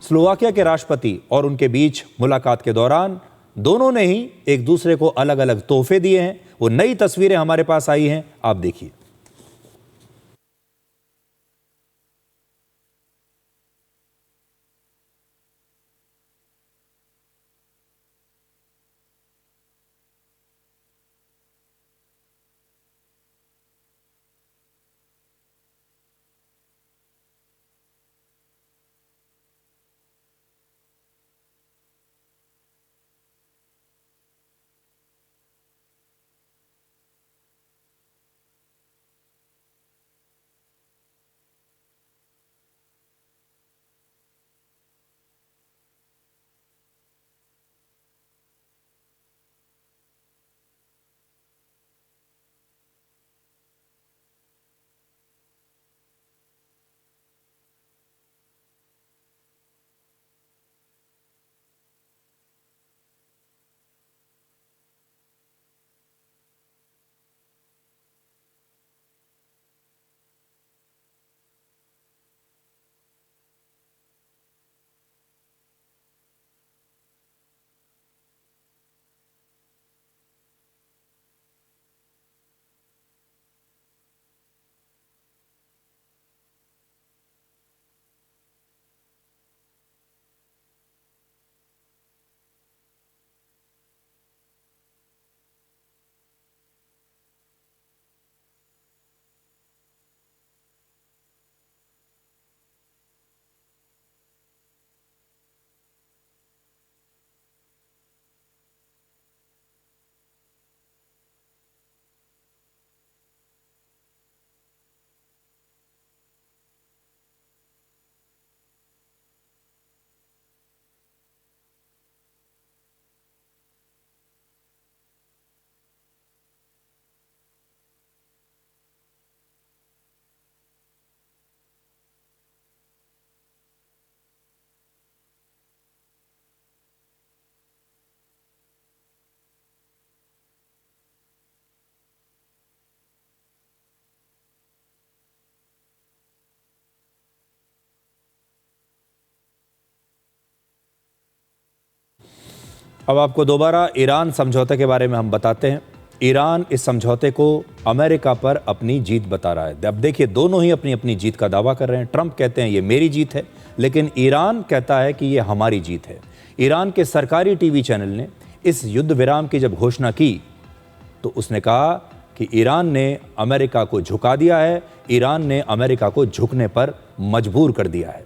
स्लोवाकिया के राष्ट्रपति और उनके बीच मुलाकात के दौरान दोनों ने ही एक दूसरे को अलग अलग तोहफे दिए हैं। वो नई तस्वीरें हमारे पास आई हैं, आप देखिए। अब आपको दोबारा ईरान समझौते के बारे में हम बताते हैं। ईरान इस समझौते को अमेरिका पर अपनी जीत बता रहा है। अब देखिए, दोनों ही अपनी अपनी जीत का दावा कर रहे हैं। ट्रंप कहते हैं ये मेरी जीत है, लेकिन ईरान कहता है कि ये हमारी जीत है। ईरान के सरकारी टीवी चैनल ने इस युद्ध विराम की जब घोषणा की तो उसने कहा कि ईरान ने अमेरिका को झुका दिया है, ईरान ने अमेरिका को झुकने पर मजबूर कर दिया है।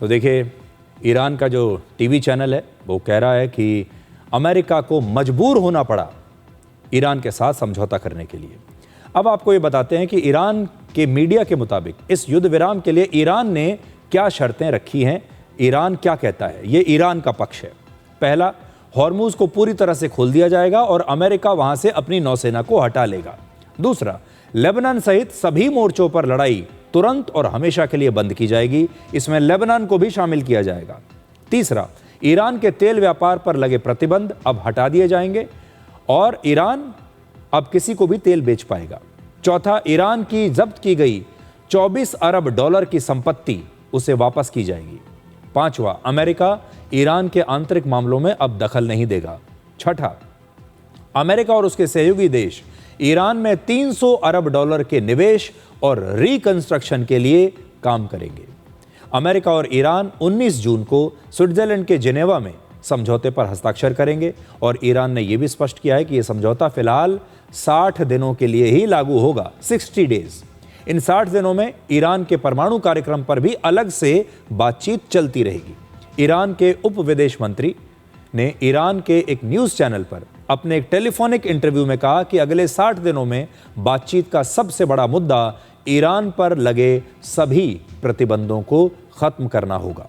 तो देखिए, ईरान का जो टीवी चैनल है वो कह रहा है कि अमेरिका को मजबूर होना पड़ा ईरान के साथ समझौता करने के लिए। अब आपको ये बताते हैं कि ईरान के मीडिया के मुताबिक इस युद्ध विराम के लिए ईरान ने क्या शर्तें रखी हैं, ईरान क्या कहता है। ये ईरान का पक्ष है। पहला, हॉर्मुज को पूरी तरह से खोल दिया जाएगा और अमेरिका वहां से अपनी नौसेना को हटा लेगा। दूसरा, लेबनान सहित सभी मोर्चों पर लड़ाई तुरंत और हमेशा के लिए बंद की जाएगी, इसमें लेबनान को भी शामिल किया जाएगा। तीसरा, ईरान के तेल व्यापार पर लगे प्रतिबंध अब हटा दिए जाएंगे और ईरान अब किसी को भी तेल बेच पाएगा। चौथा, ईरान की जब्त की गई 24 अरब डॉलर की संपत्ति उसे वापस की जाएगी। पांचवा, अमेरिका ईरान के आंतरिक मामलों में अब दखल नहीं देगा। छठा, अमेरिका और उसके सहयोगी देश ईरान में 300 अरब डॉलर के निवेश और रिकंस्ट्रक्शन के लिए काम करेंगे। अमेरिका और ईरान 19 जून को स्विट्जरलैंड के जिनेवा में समझौते पर हस्ताक्षर करेंगे और ईरान ने यह भी स्पष्ट किया है कि यह समझौता फिलहाल 60 दिनों के लिए ही लागू होगा, 60 डेज। इन 60 दिनों में ईरान के परमाणु कार्यक्रम पर भी अलग से बातचीत चलती रहेगी। ईरान के उप विदेश मंत्री ने ईरान के एक न्यूज़ चैनल पर अपने एक टेलीफोनिक इंटरव्यू में कहा कि अगले 60 दिनों में बातचीत का सबसे बड़ा मुद्दा ईरान पर लगे सभी प्रतिबंधों को खत्म करना होगा।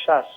60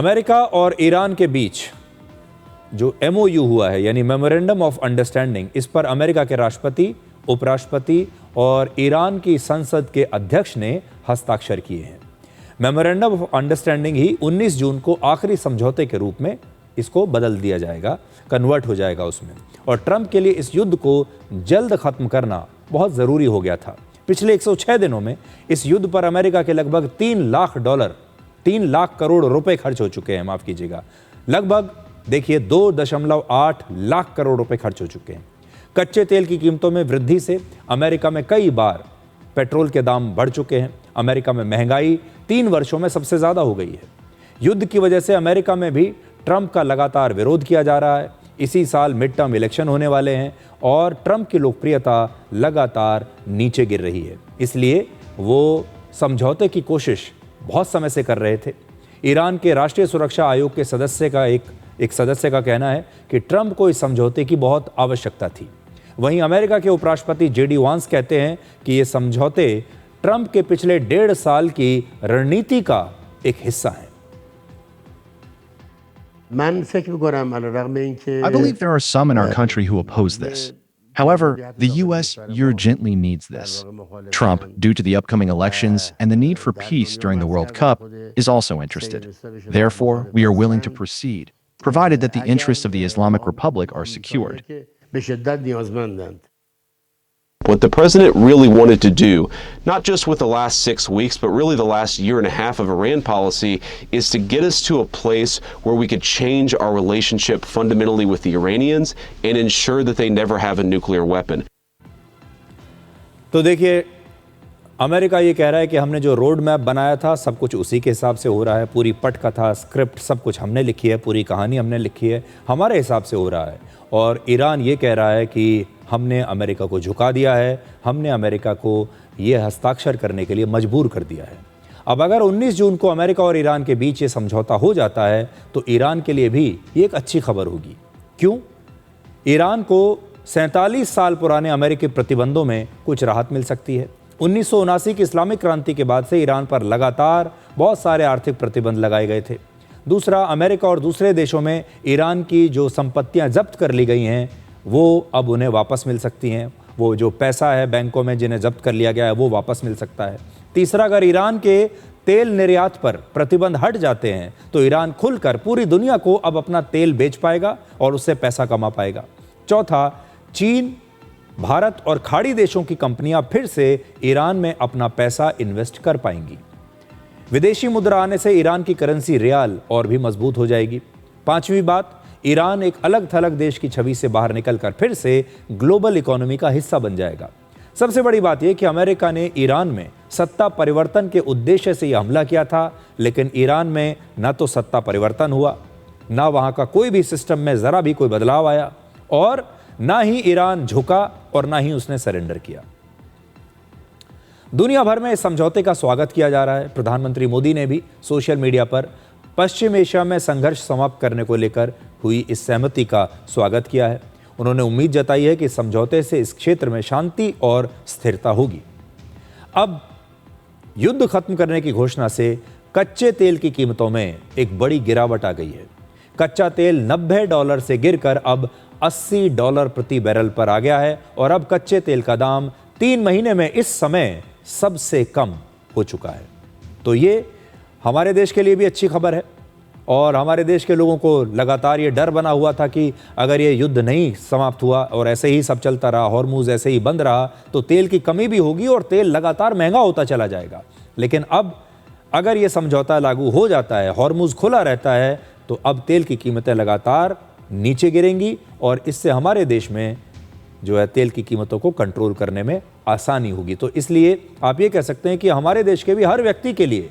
अमेरिका और ईरान के बीच जो MOU हुआ है, यानी मेमोरेंडम ऑफ अंडरस्टैंडिंग, इस पर अमेरिका के राष्ट्रपति, उपराष्ट्रपति और ईरान की संसद के अध्यक्ष ने हस्ताक्षर किए हैं। मेमोरेंडम ऑफ अंडरस्टैंडिंग ही 19 जून को आखिरी समझौते के रूप में इसको बदल दिया जाएगा, कन्वर्ट हो जाएगा उसमें। और ट्रंप के लिए इस युद्ध को जल्द खत्म करना बहुत ज़रूरी हो गया था। पिछले 106 दिनों में इस युद्ध पर अमेरिका के लगभग 3 लाख करोड़ रुपए खर्च हो चुके हैं। माफ़ कीजिएगा, लगभग देखिए 2.8 लाख करोड़ रुपए खर्च हो चुके हैं। कच्चे तेल की कीमतों में वृद्धि से अमेरिका में कई बार पेट्रोल के दाम बढ़ चुके हैं। अमेरिका में महंगाई 3 वर्षों में सबसे ज़्यादा हो गई है। युद्ध की वजह से अमेरिका में भी ट्रंप का लगातार विरोध किया जा रहा है। इसी साल मिड टर्म इलेक्शन होने वाले हैं और ट्रंप की लोकप्रियता लगातार नीचे गिर रही है। इसलिए वो समझौते की कोशिश बहुत समय से कर रहे थे। ईरान के राष्ट्रीय सुरक्षा आयोग के सदस्य का एक सदस्य का कहना है कि ट्रंप को इस समझौते की बहुत आवश्यकता थी। वहीं अमेरिका के उपराष्ट्रपति JD वांस कहते हैं कि ये समझौते ट्रंप के पिछले 1.5 साल की रणनीति का एक हिस्सा है। I believe there are some in our country who oppose this. However, the U.S. urgently needs this. Trump, due to the upcoming elections and the need for peace during the World Cup, is also interested. Therefore, we are willing to proceed, provided that the interests of the Islamic Republic are secured. What the president really wanted to do, not just with the last 6 weeks, but really the last year and a half of Iran policy, is to get us to a place where we could change our relationship fundamentally with the Iranians and ensure that they never have a nuclear weapon. तो देखिए, अमेरिका ये कह रहा है कि हमने जो रोड मैप बनाया था सब कुछ उसी के हिसाब से हो रहा है। पूरी पटकथा, स्क्रिप्ट सब कुछ हमने लिखी है, पूरी कहानी हमने लिखी है, हमारे हिसाब से हो रहा है। और ईरान ये कह रहा है कि हमने अमेरिका को झुका दिया है, हमने अमेरिका को ये हस्ताक्षर करने के लिए मजबूर कर दिया है। अब अगर 19 जून को अमेरिका और ईरान के बीच ये समझौता हो जाता है तो ईरान के लिए भी ये एक अच्छी खबर होगी। क्यों? ईरान को 47 साल पुराने अमेरिकी प्रतिबंधों में कुछ राहत मिल सकती है। 1979 की इस्लामिक क्रांति के बाद से ईरान पर लगातार बहुत सारे आर्थिक प्रतिबंध लगाए गए थे। दूसरा, अमेरिका और दूसरे देशों में ईरान की जो संपत्तियां जब्त कर ली गई हैं वो अब उन्हें वापस मिल सकती हैं। वो जो पैसा है बैंकों में जिन्हें जब्त कर लिया गया है वो वापस मिल सकता है। तीसरा, अगर ईरान के तेल निर्यात पर प्रतिबंध हट जाते हैं तो ईरान खुलकर पूरी दुनिया को अब अपना तेल बेच पाएगा और उससे पैसा कमा पाएगा। चौथा, चीन, भारत और खाड़ी देशों की कंपनियां फिर से ईरान में अपना पैसा इन्वेस्ट कर पाएंगी। विदेशी मुद्रा आने से ईरान की करेंसी रियाल और भी मजबूत हो जाएगी। पांचवी बात, ईरान एक अलग थलग देश की छवि से बाहर निकलकर फिर से ग्लोबल इकोनॉमी का हिस्सा बन जाएगा। सबसे बड़ी बात यह कि अमेरिका ने ईरान में सत्ता परिवर्तन के उद्देश्य से यह हमला किया था, लेकिन ईरान में न तो सत्ता परिवर्तन हुआ, ना वहां का कोई भी सिस्टम में जरा भी कोई बदलाव आया और ना ही ईरान झुका और ना ही उसने सरेंडर किया। दुनिया भर में इस समझौते का स्वागत किया जा रहा है। प्रधानमंत्री मोदी ने भी सोशल मीडिया पर पश्चिम एशिया में संघर्ष समाप्त करने को लेकर हुई इस सहमति का स्वागत किया है। उन्होंने उम्मीद जताई है कि इस समझौते से इस क्षेत्र में शांति और स्थिरता होगी। अब युद्ध खत्म करने की घोषणा से कच्चे तेल की कीमतों में एक बड़ी गिरावट आ गई है। कच्चा तेल $90 से गिरकर अब $80 प्रति बैरल पर आ गया है और अब कच्चे तेल का दाम 3 महीने में इस समय सबसे कम हो चुका है। तो ये हमारे देश के लिए भी अच्छी खबर है और हमारे देश के लोगों को लगातार ये डर बना हुआ था कि अगर ये युद्ध नहीं समाप्त हुआ और ऐसे ही सब चलता रहा, हॉर्मुज़ ऐसे ही बंद रहा, तो तेल की कमी भी होगी और तेल लगातार महंगा होता चला जाएगा। लेकिन अब अगर ये समझौता लागू हो जाता है, हॉर्मुज़ खुला रहता है, तो अब तेल की कीमतें लगातार नीचे गिरेंगी और इससे हमारे देश में जो है तेल की कीमतों को कंट्रोल करने में आसानी होगी। तो इसलिए आप ये कह सकते हैं कि हमारे देश के भी हर व्यक्ति के लिए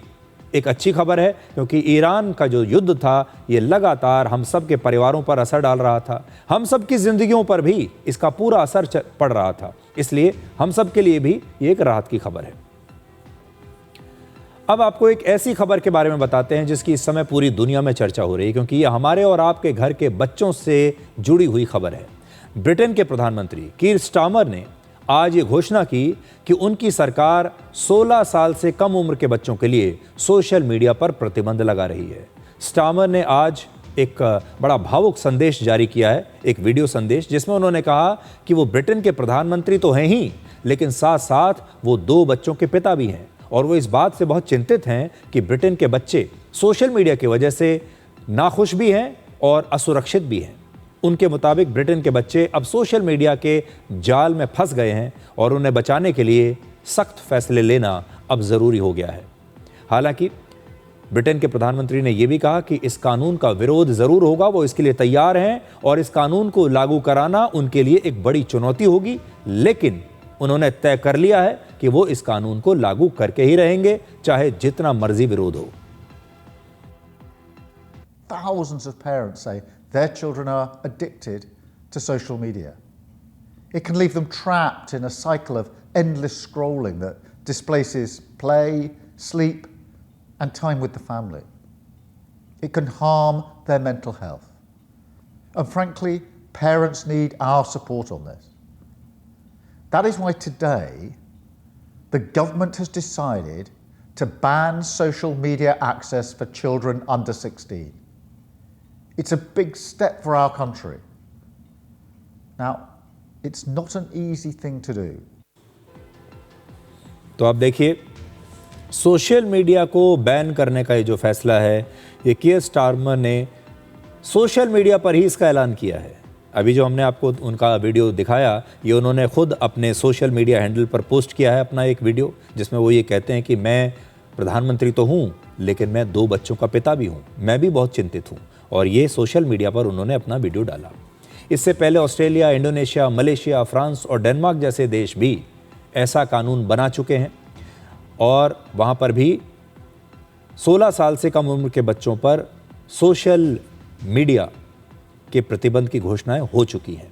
एक अच्छी खबर है, क्योंकि ईरान का जो युद्ध था ये लगातार हम सब के परिवारों पर असर डाल रहा था, हम सब की जिंदगियों पर भी इसका पूरा असर पड़ रहा था। इसलिए हम सब के लिए भी ये एक राहत की खबर है। अब आपको एक ऐसी खबर के बारे में बताते हैं जिसकी इस समय पूरी दुनिया में चर्चा हो रही है, क्योंकि ये हमारे और आपके घर के बच्चों से जुड़ी हुई खबर है। ब्रिटेन के प्रधानमंत्री कीर स्टारमर ने आज ये घोषणा की कि उनकी सरकार 16 साल से कम उम्र के बच्चों के लिए सोशल मीडिया पर प्रतिबंध लगा रही है। स्टारमर ने आज एक बड़ा भावुक संदेश जारी किया है, एक वीडियो संदेश, जिसमें उन्होंने कहा कि वो ब्रिटेन के प्रधानमंत्री तो हैं ही, लेकिन साथ साथ वो 2 बच्चों के पिता भी हैं और वो इस बात से बहुत चिंतित हैं कि ब्रिटेन के बच्चे सोशल मीडिया की वजह से नाखुश भी हैं और असुरक्षित भी हैं। उनके मुताबिक ब्रिटेन के बच्चे अब सोशल मीडिया के जाल में फंस गए हैं और उन्हें बचाने के लिए सख्त फैसले लेना अब ज़रूरी हो गया है। हालांकि ब्रिटेन के प्रधानमंत्री ने यह भी कहा कि इस कानून का विरोध ज़रूर होगा, वो इसके लिए तैयार हैं और इस कानून को लागू कराना उनके लिए एक बड़ी चुनौती होगी, लेकिन उन्होंने तय कर लिया है कि वो इस कानून को लागू करके ही रहेंगे, चाहे जितना मर्जी विरोध हो। Thousands of parents say their children are addicted to social media. It can leave them trapped in a cycle of endless scrolling that displaces play, sleep, and time with the family. It can harm their mental health. And frankly, parents need our support on this. That is why today, the government has decided to ban social media access for children under 16. It's a big step for our country. Now, it's not an easy thing to do. तो आप देखिए, सोशल मीडिया को बैन करने का ये जो फैसला है, ये कीर स्टारमर ने सोशल मीडिया पर ही इसका ऐलान किया है। अभी जो हमने आपको उनका वीडियो दिखाया, ये उन्होंने खुद अपने सोशल मीडिया हैंडल पर पोस्ट किया है अपना एक वीडियो, जिसमें वो ये कहते हैं कि मैं प्रधानमंत्री तो हूँ, लेकिन मैं 2 बच्चों का पिता भी हूँ, मैं भी बहुत चिंतित हूँ। और ये सोशल मीडिया पर उन्होंने अपना वीडियो डाला। इससे पहले ऑस्ट्रेलिया, इंडोनेशिया, मलेशिया, फ्रांस और डेनमार्क जैसे देश भी ऐसा कानून बना चुके हैं और वहाँ पर भी 16 साल से कम उम्र के बच्चों पर सोशल मीडिया के प्रतिबंध की घोषणाएं हो चुकी हैं।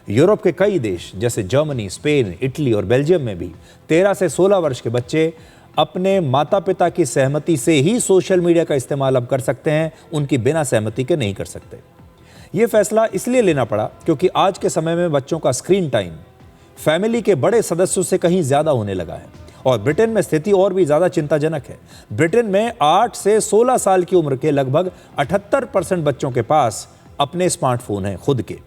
यूरोप के कई देश जैसे जर्मनी, स्पेन, इटली और बेल्जियम में भी 13 से 16 वर्ष के बच्चे अपने माता पिता की सहमति से ही सोशल मीडिया का इस्तेमाल अब कर सकते हैं, उनकी बिना सहमति के नहीं कर सकते। ये फैसला इसलिए लेना पड़ा क्योंकि आज के समय में बच्चों का स्क्रीन टाइम फैमिली के बड़े सदस्यों से कहीं ज़्यादा होने लगा है और ब्रिटेन में स्थिति और भी ज़्यादा चिंताजनक है। ब्रिटेन में 8 से 16 साल की उम्र के लगभग 78% बच्चों के पास अपने स्मार्टफोन हैं खुद के,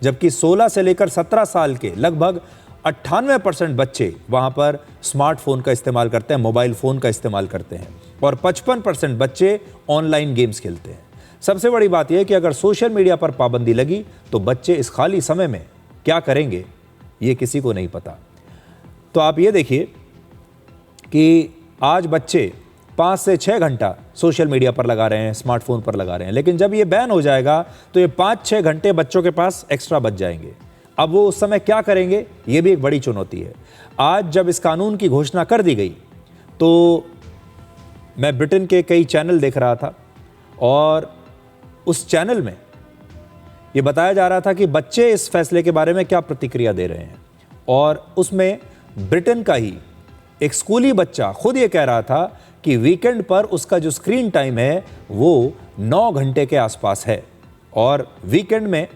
जबकि 16 से लेकर 17 साल के लगभग 98% बच्चे वहाँ पर स्मार्टफोन का इस्तेमाल करते हैं, मोबाइल फ़ोन का इस्तेमाल करते हैं और 55% बच्चे ऑनलाइन गेम्स खेलते हैं। सबसे बड़ी बात यह है कि अगर सोशल मीडिया पर पाबंदी लगी तो बच्चे इस खाली समय में क्या करेंगे ये किसी को नहीं पता। तो आप ये देखिए कि आज बच्चे 5 से 6 घंटा सोशल मीडिया पर लगा रहे हैं, स्मार्टफोन पर लगा रहे हैं, लेकिन जब ये बैन हो जाएगा तो ये 5-6 घंटे बच्चों के पास एक्स्ट्रा बच जाएंगे। अब वो उस समय क्या करेंगे ये भी एक बड़ी चुनौती है। आज जब इस कानून की घोषणा कर दी गई तो मैं ब्रिटेन के कई चैनल देख रहा था और उस चैनल में ये बताया जा रहा था कि बच्चे इस फैसले के बारे में क्या प्रतिक्रिया दे रहे हैं और उसमें ब्रिटेन का ही एक स्कूली बच्चा खुद ये कह रहा था कि वीकेंड पर उसका जो स्क्रीन टाइम है वो 9 घंटे के आसपास है और वीकेंड में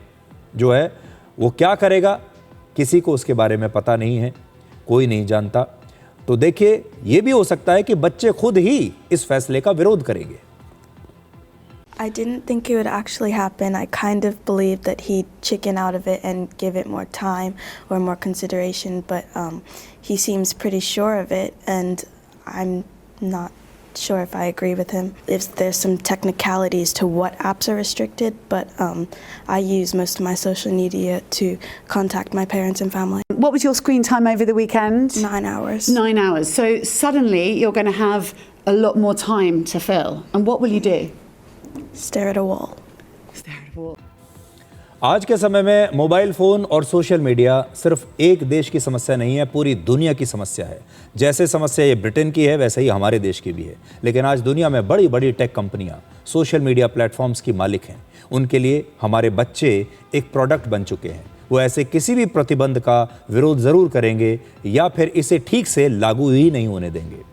जो है वो क्या करेगा किसी को उसके बारे में पता नहीं है, कोई नहीं जानता। तो देखिए ये भी हो सकता है कि बच्चे खुद ही इस फैसले का विरोध करेंगे। I didn't think it would actually happen. I kind of believed that he'd chicken out of it and give it more time or more consideration, but he seems pretty sure of it, and I'm not sure if I agree with him. If there's some technicalities to what apps are restricted, but I use most of my social media to contact my parents and family. What was your screen time over the weekend? 9 hours. 9 hours. So suddenly you're going to have a lot more time to fill. And what will you do? Stare at a wall. Stare at a wall. आज के समय में मोबाइल फ़ोन और सोशल मीडिया सिर्फ एक देश की समस्या नहीं है, पूरी दुनिया की समस्या है। जैसे समस्या ये ब्रिटेन की है वैसे ही हमारे देश की भी है। लेकिन आज दुनिया में बड़ी बड़ी टेक कंपनियां सोशल मीडिया प्लेटफॉर्म्स की मालिक हैं। उनके लिए हमारे बच्चे एक प्रोडक्ट बन चुके हैं। वो ऐसे किसी भी प्रतिबंध का विरोध ज़रूर करेंगे या फिर इसे ठीक से लागू ही नहीं होने देंगे।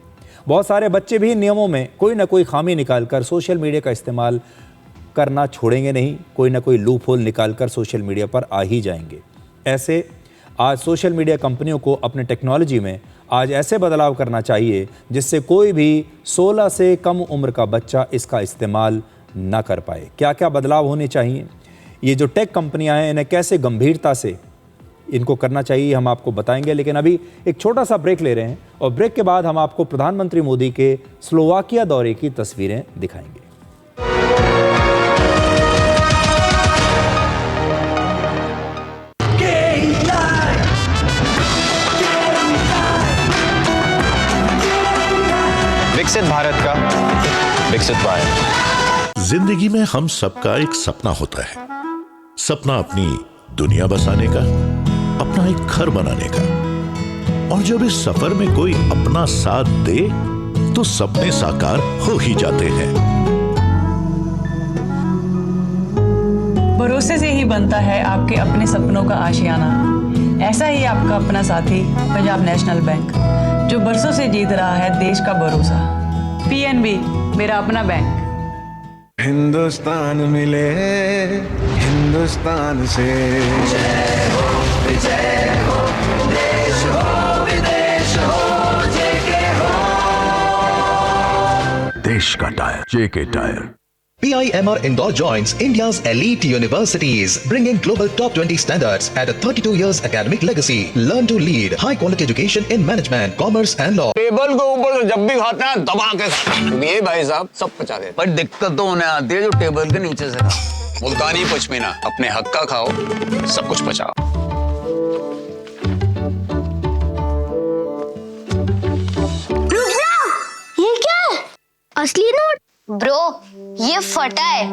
बहुत सारे बच्चे भी नियमों में कोई ना कोई खामी निकालकर सोशल मीडिया का इस्तेमाल करना छोड़ेंगे नहीं, कोई ना कोई लूप होल निकालकर सोशल मीडिया पर आ ही जाएंगे। ऐसे आज सोशल मीडिया कंपनियों को अपने टेक्नोलॉजी में आज ऐसे बदलाव करना चाहिए जिससे कोई भी 16 से कम उम्र का बच्चा इसका इस्तेमाल ना कर पाए। क्या क्या बदलाव होने चाहिए, ये जो टेक कंपनियां हैं इन्हें कैसे गंभीरता से इनको करना चाहिए, हम आपको बताएंगे। लेकिन अभी एक छोटा सा ब्रेक ले रहे हैं और ब्रेक के बाद हम आपको प्रधानमंत्री मोदी के स्लोवाकिया दौरे की तस्वीरें दिखाएंगे। विकसित भारत का विकसित भारत। जिंदगी में हम सबका एक सपना होता है। सपना अपनी दुनिया बसाने का, अपना एक घर बनाने का। और जब इस सफर में कोई अपना साथ दे तो सपने साकार हो ही जाते हैं। भरोसे से ही बनता है आपके अपने सपनों का आशियाना। ऐसा ही आपका अपना साथी पंजाब नेशनल बैंक, जो बरसों से जीत रहा है देश का भरोसा। पीएनबी, मेरा अपना बैंक। हिंदुस्तान मिले हिंदुस्तान से। जय हो देश हो विदेश हो जेके हो। देश का tyre JK tyre. PIMR Indore joins India's elite universities, bringing global top 20 standards at a 32 years academic legacy. Learn to lead high quality education in management, commerce and law. Table के ऊपर जब भी खाते हैं दबा के ये भाई साहब सब पचा देते। पर दिक्कत तो उन्हें आती है जो टेबल के नीचे से खा। मुल्तानी पश्मीना, अपने हक का खाओ, सब कुछ पचाओ। ये क्या है? असली नोट? ब्रो, ये फटा है।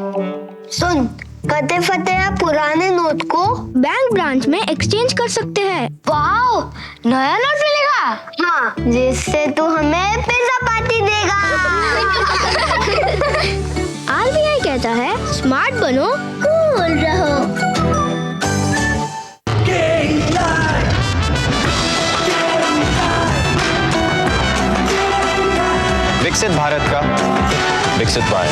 सुन, कते फटे पुराने नोट को बैंक ब्रांच में एक्सचेंज कर सकते हैं। वाओ, नया नोट मिलेगा? हाँ, जिससे तू हमें पिज्जा पार्टी देगा। RBI कहता है स्मार्ट बनो, कूल रहो। विकसित भारत का विकसित भारत।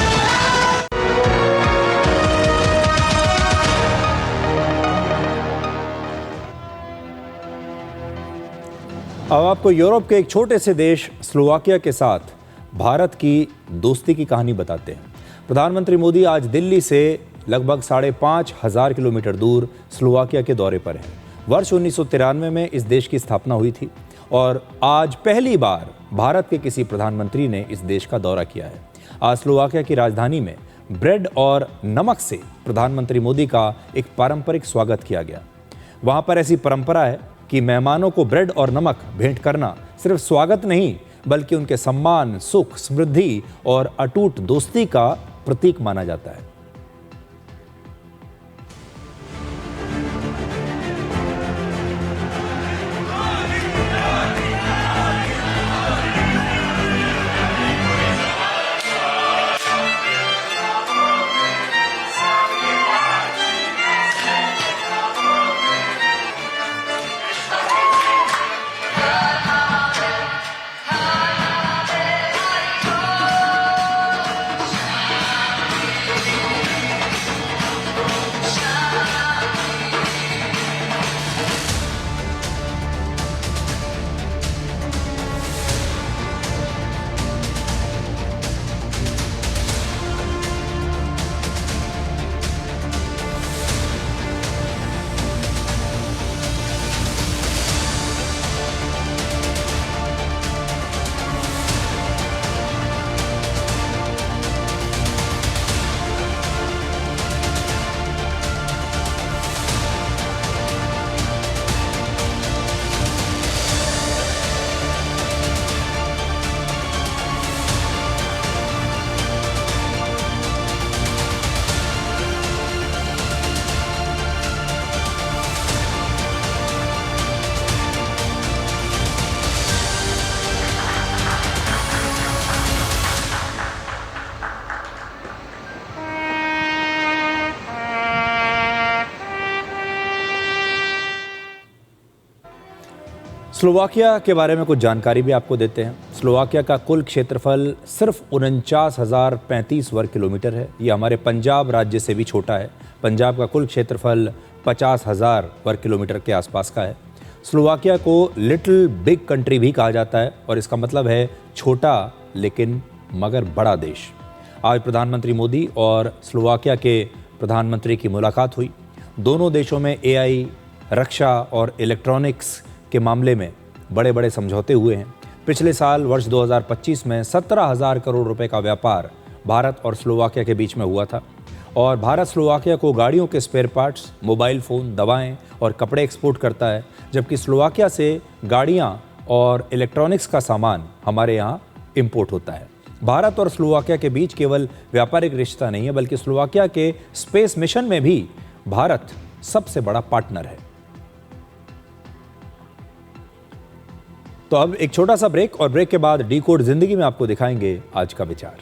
अब आपको यूरोप के एक छोटे से देश स्लोवाकिया के साथ भारत की दोस्ती की कहानी बताते हैं। प्रधानमंत्री मोदी आज दिल्ली से लगभग 5,500 किलोमीटर दूर स्लोवाकिया के दौरे पर हैं। वर्ष 1993 में इस देश की स्थापना हुई थी और आज पहली बार भारत के किसी प्रधानमंत्री ने इस देश का दौरा किया है। आज स्लोवाकिया की राजधानी में ब्रेड और नमक से प्रधानमंत्री मोदी का एक पारंपरिक स्वागत किया गया। वहाँ पर ऐसी परंपरा है कि मेहमानों को ब्रेड और नमक भेंट करना सिर्फ स्वागत नहीं बल्कि उनके सम्मान, सुख, समृद्धि और अटूट दोस्ती का प्रतीक माना जाता है। स्लोवाकिया के बारे में कुछ जानकारी भी आपको देते हैं। स्लोवाकिया का कुल क्षेत्रफल सिर्फ 49,035 वर्ग किलोमीटर है। ये हमारे पंजाब राज्य से भी छोटा है। पंजाब का कुल क्षेत्रफल 50,000 वर्ग किलोमीटर के आसपास का है। स्लोवाकिया को लिटिल बिग कंट्री भी कहा जाता है और इसका मतलब है छोटा लेकिन मगर बड़ा देश। आज प्रधानमंत्री मोदी और स्लोवाकिया के प्रधानमंत्री की मुलाकात हुई। दोनों देशों में AI, रक्षा और इलेक्ट्रॉनिक्स के मामले में बड़े बड़े समझौते हुए हैं। पिछले साल वर्ष 2025 में 17,000 करोड़ रुपए का व्यापार भारत और स्लोवाकिया के बीच में हुआ था और भारत स्लोवाकिया को गाड़ियों के स्पेयर पार्ट्स, मोबाइल फ़ोन, दवाएं और कपड़े एक्सपोर्ट करता है, जबकि स्लोवाकिया से गाड़ियां और इलेक्ट्रॉनिक्स का सामान हमारे यहाँ इंपोर्ट होता है। भारत और स्लोवाकिया के बीच केवल व्यापारिक रिश्ता नहीं है बल्कि स्लोवाकिया के स्पेस मिशन में भी भारत सबसे बड़ा पार्टनर है। तो अब एक छोटा सा ब्रेक और ब्रेक के बाद डिकोड जिंदगी में आपको दिखाएंगे आज का विचार।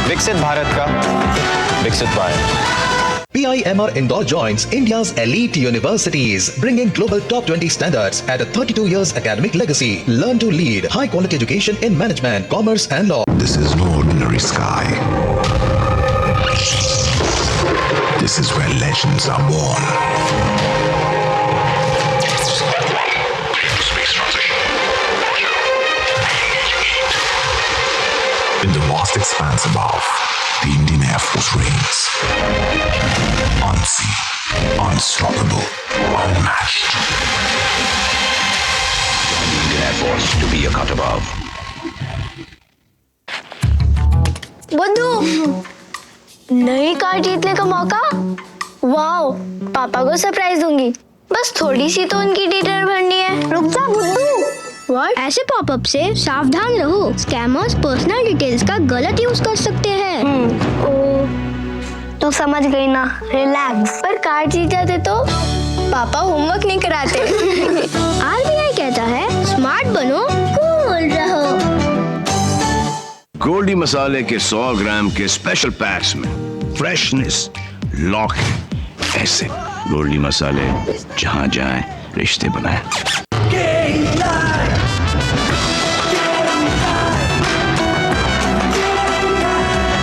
विकसित भारत का विकसित Bharat. PIMR Indore joins India's elite universities, bringing global top 20 standards at a 32 years academic legacy. Learn to lead high quality education in management, commerce and law. This is no ordinary sky. This is where legends are born. Space transition. In the vast expanse above, the Indian Air Force reigns. Unseen, unstoppable, unmatched. The Indian Air Force to be a cut above. बुद्धू, नई कार जीतने का मौका। वाओ, पापा को सरप्राइज दूंगी। बस थोड़ी सी तो उनकी डिटेल भरनी है। रुक जा बुद्धू। व्हाट? ऐसे पॉपअप से सावधान रहो। स्कैमर्स पर्सनल डिटेल्स का गलत यूज कर सकते हैं। तो समझ गई ना, रिलैक्स। पर कार जीत जाते तो पापा होमवर्क नहीं कराते। RBI कहता है स्मार्ट बनो, कूल रहो। गोल्डी मसाले के 100 ग्राम के स्पेशल पैक्स में फ्रेशनेस लॉक है। ऐसे गोल्डी मसाले जहां जाए रिश्ते बनाए।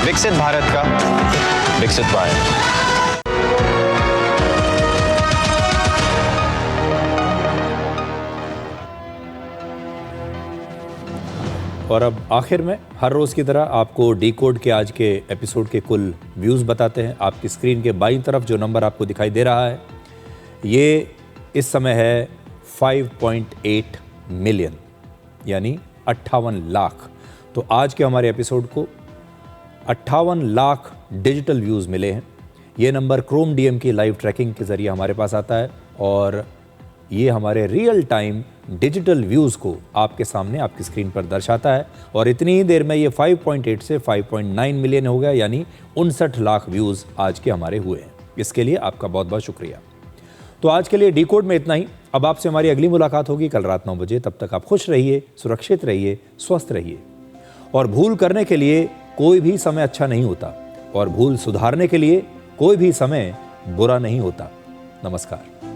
विकसित भारत का विकसित भारत। और अब आखिर में हर रोज़ की तरह आपको डिकोड के आज के एपिसोड के कुल व्यूज़ बताते हैं। आपकी स्क्रीन के बाईं तरफ जो नंबर आपको दिखाई दे रहा है ये इस समय है 5.8 मिलियन यानी 58 लाख। तो आज के हमारे एपिसोड को 58 लाख डिजिटल व्यूज़ मिले हैं। ये नंबर क्रोम डीएम की लाइव ट्रैकिंग के ज़रिए हमारे पास आता है और ये हमारे रियल टाइम डिजिटल व्यूज़ को आपके सामने आपकी स्क्रीन पर दर्शाता है। और इतनी ही देर में ये 5.8 से 5.9 मिलियन हो गया यानी 59 लाख व्यूज़ आज के हमारे हुए हैं। इसके लिए आपका बहुत बहुत शुक्रिया। तो आज के लिए डिकोड में इतना ही। अब आपसे हमारी अगली मुलाकात होगी कल रात 9 बजे। तब तक आप खुश रहिए, सुरक्षित रहिए, स्वस्थ रहिए। और भूल करने के लिए कोई भी समय अच्छा नहीं होता और भूल सुधारने के लिए कोई भी समय बुरा नहीं होता। नमस्कार।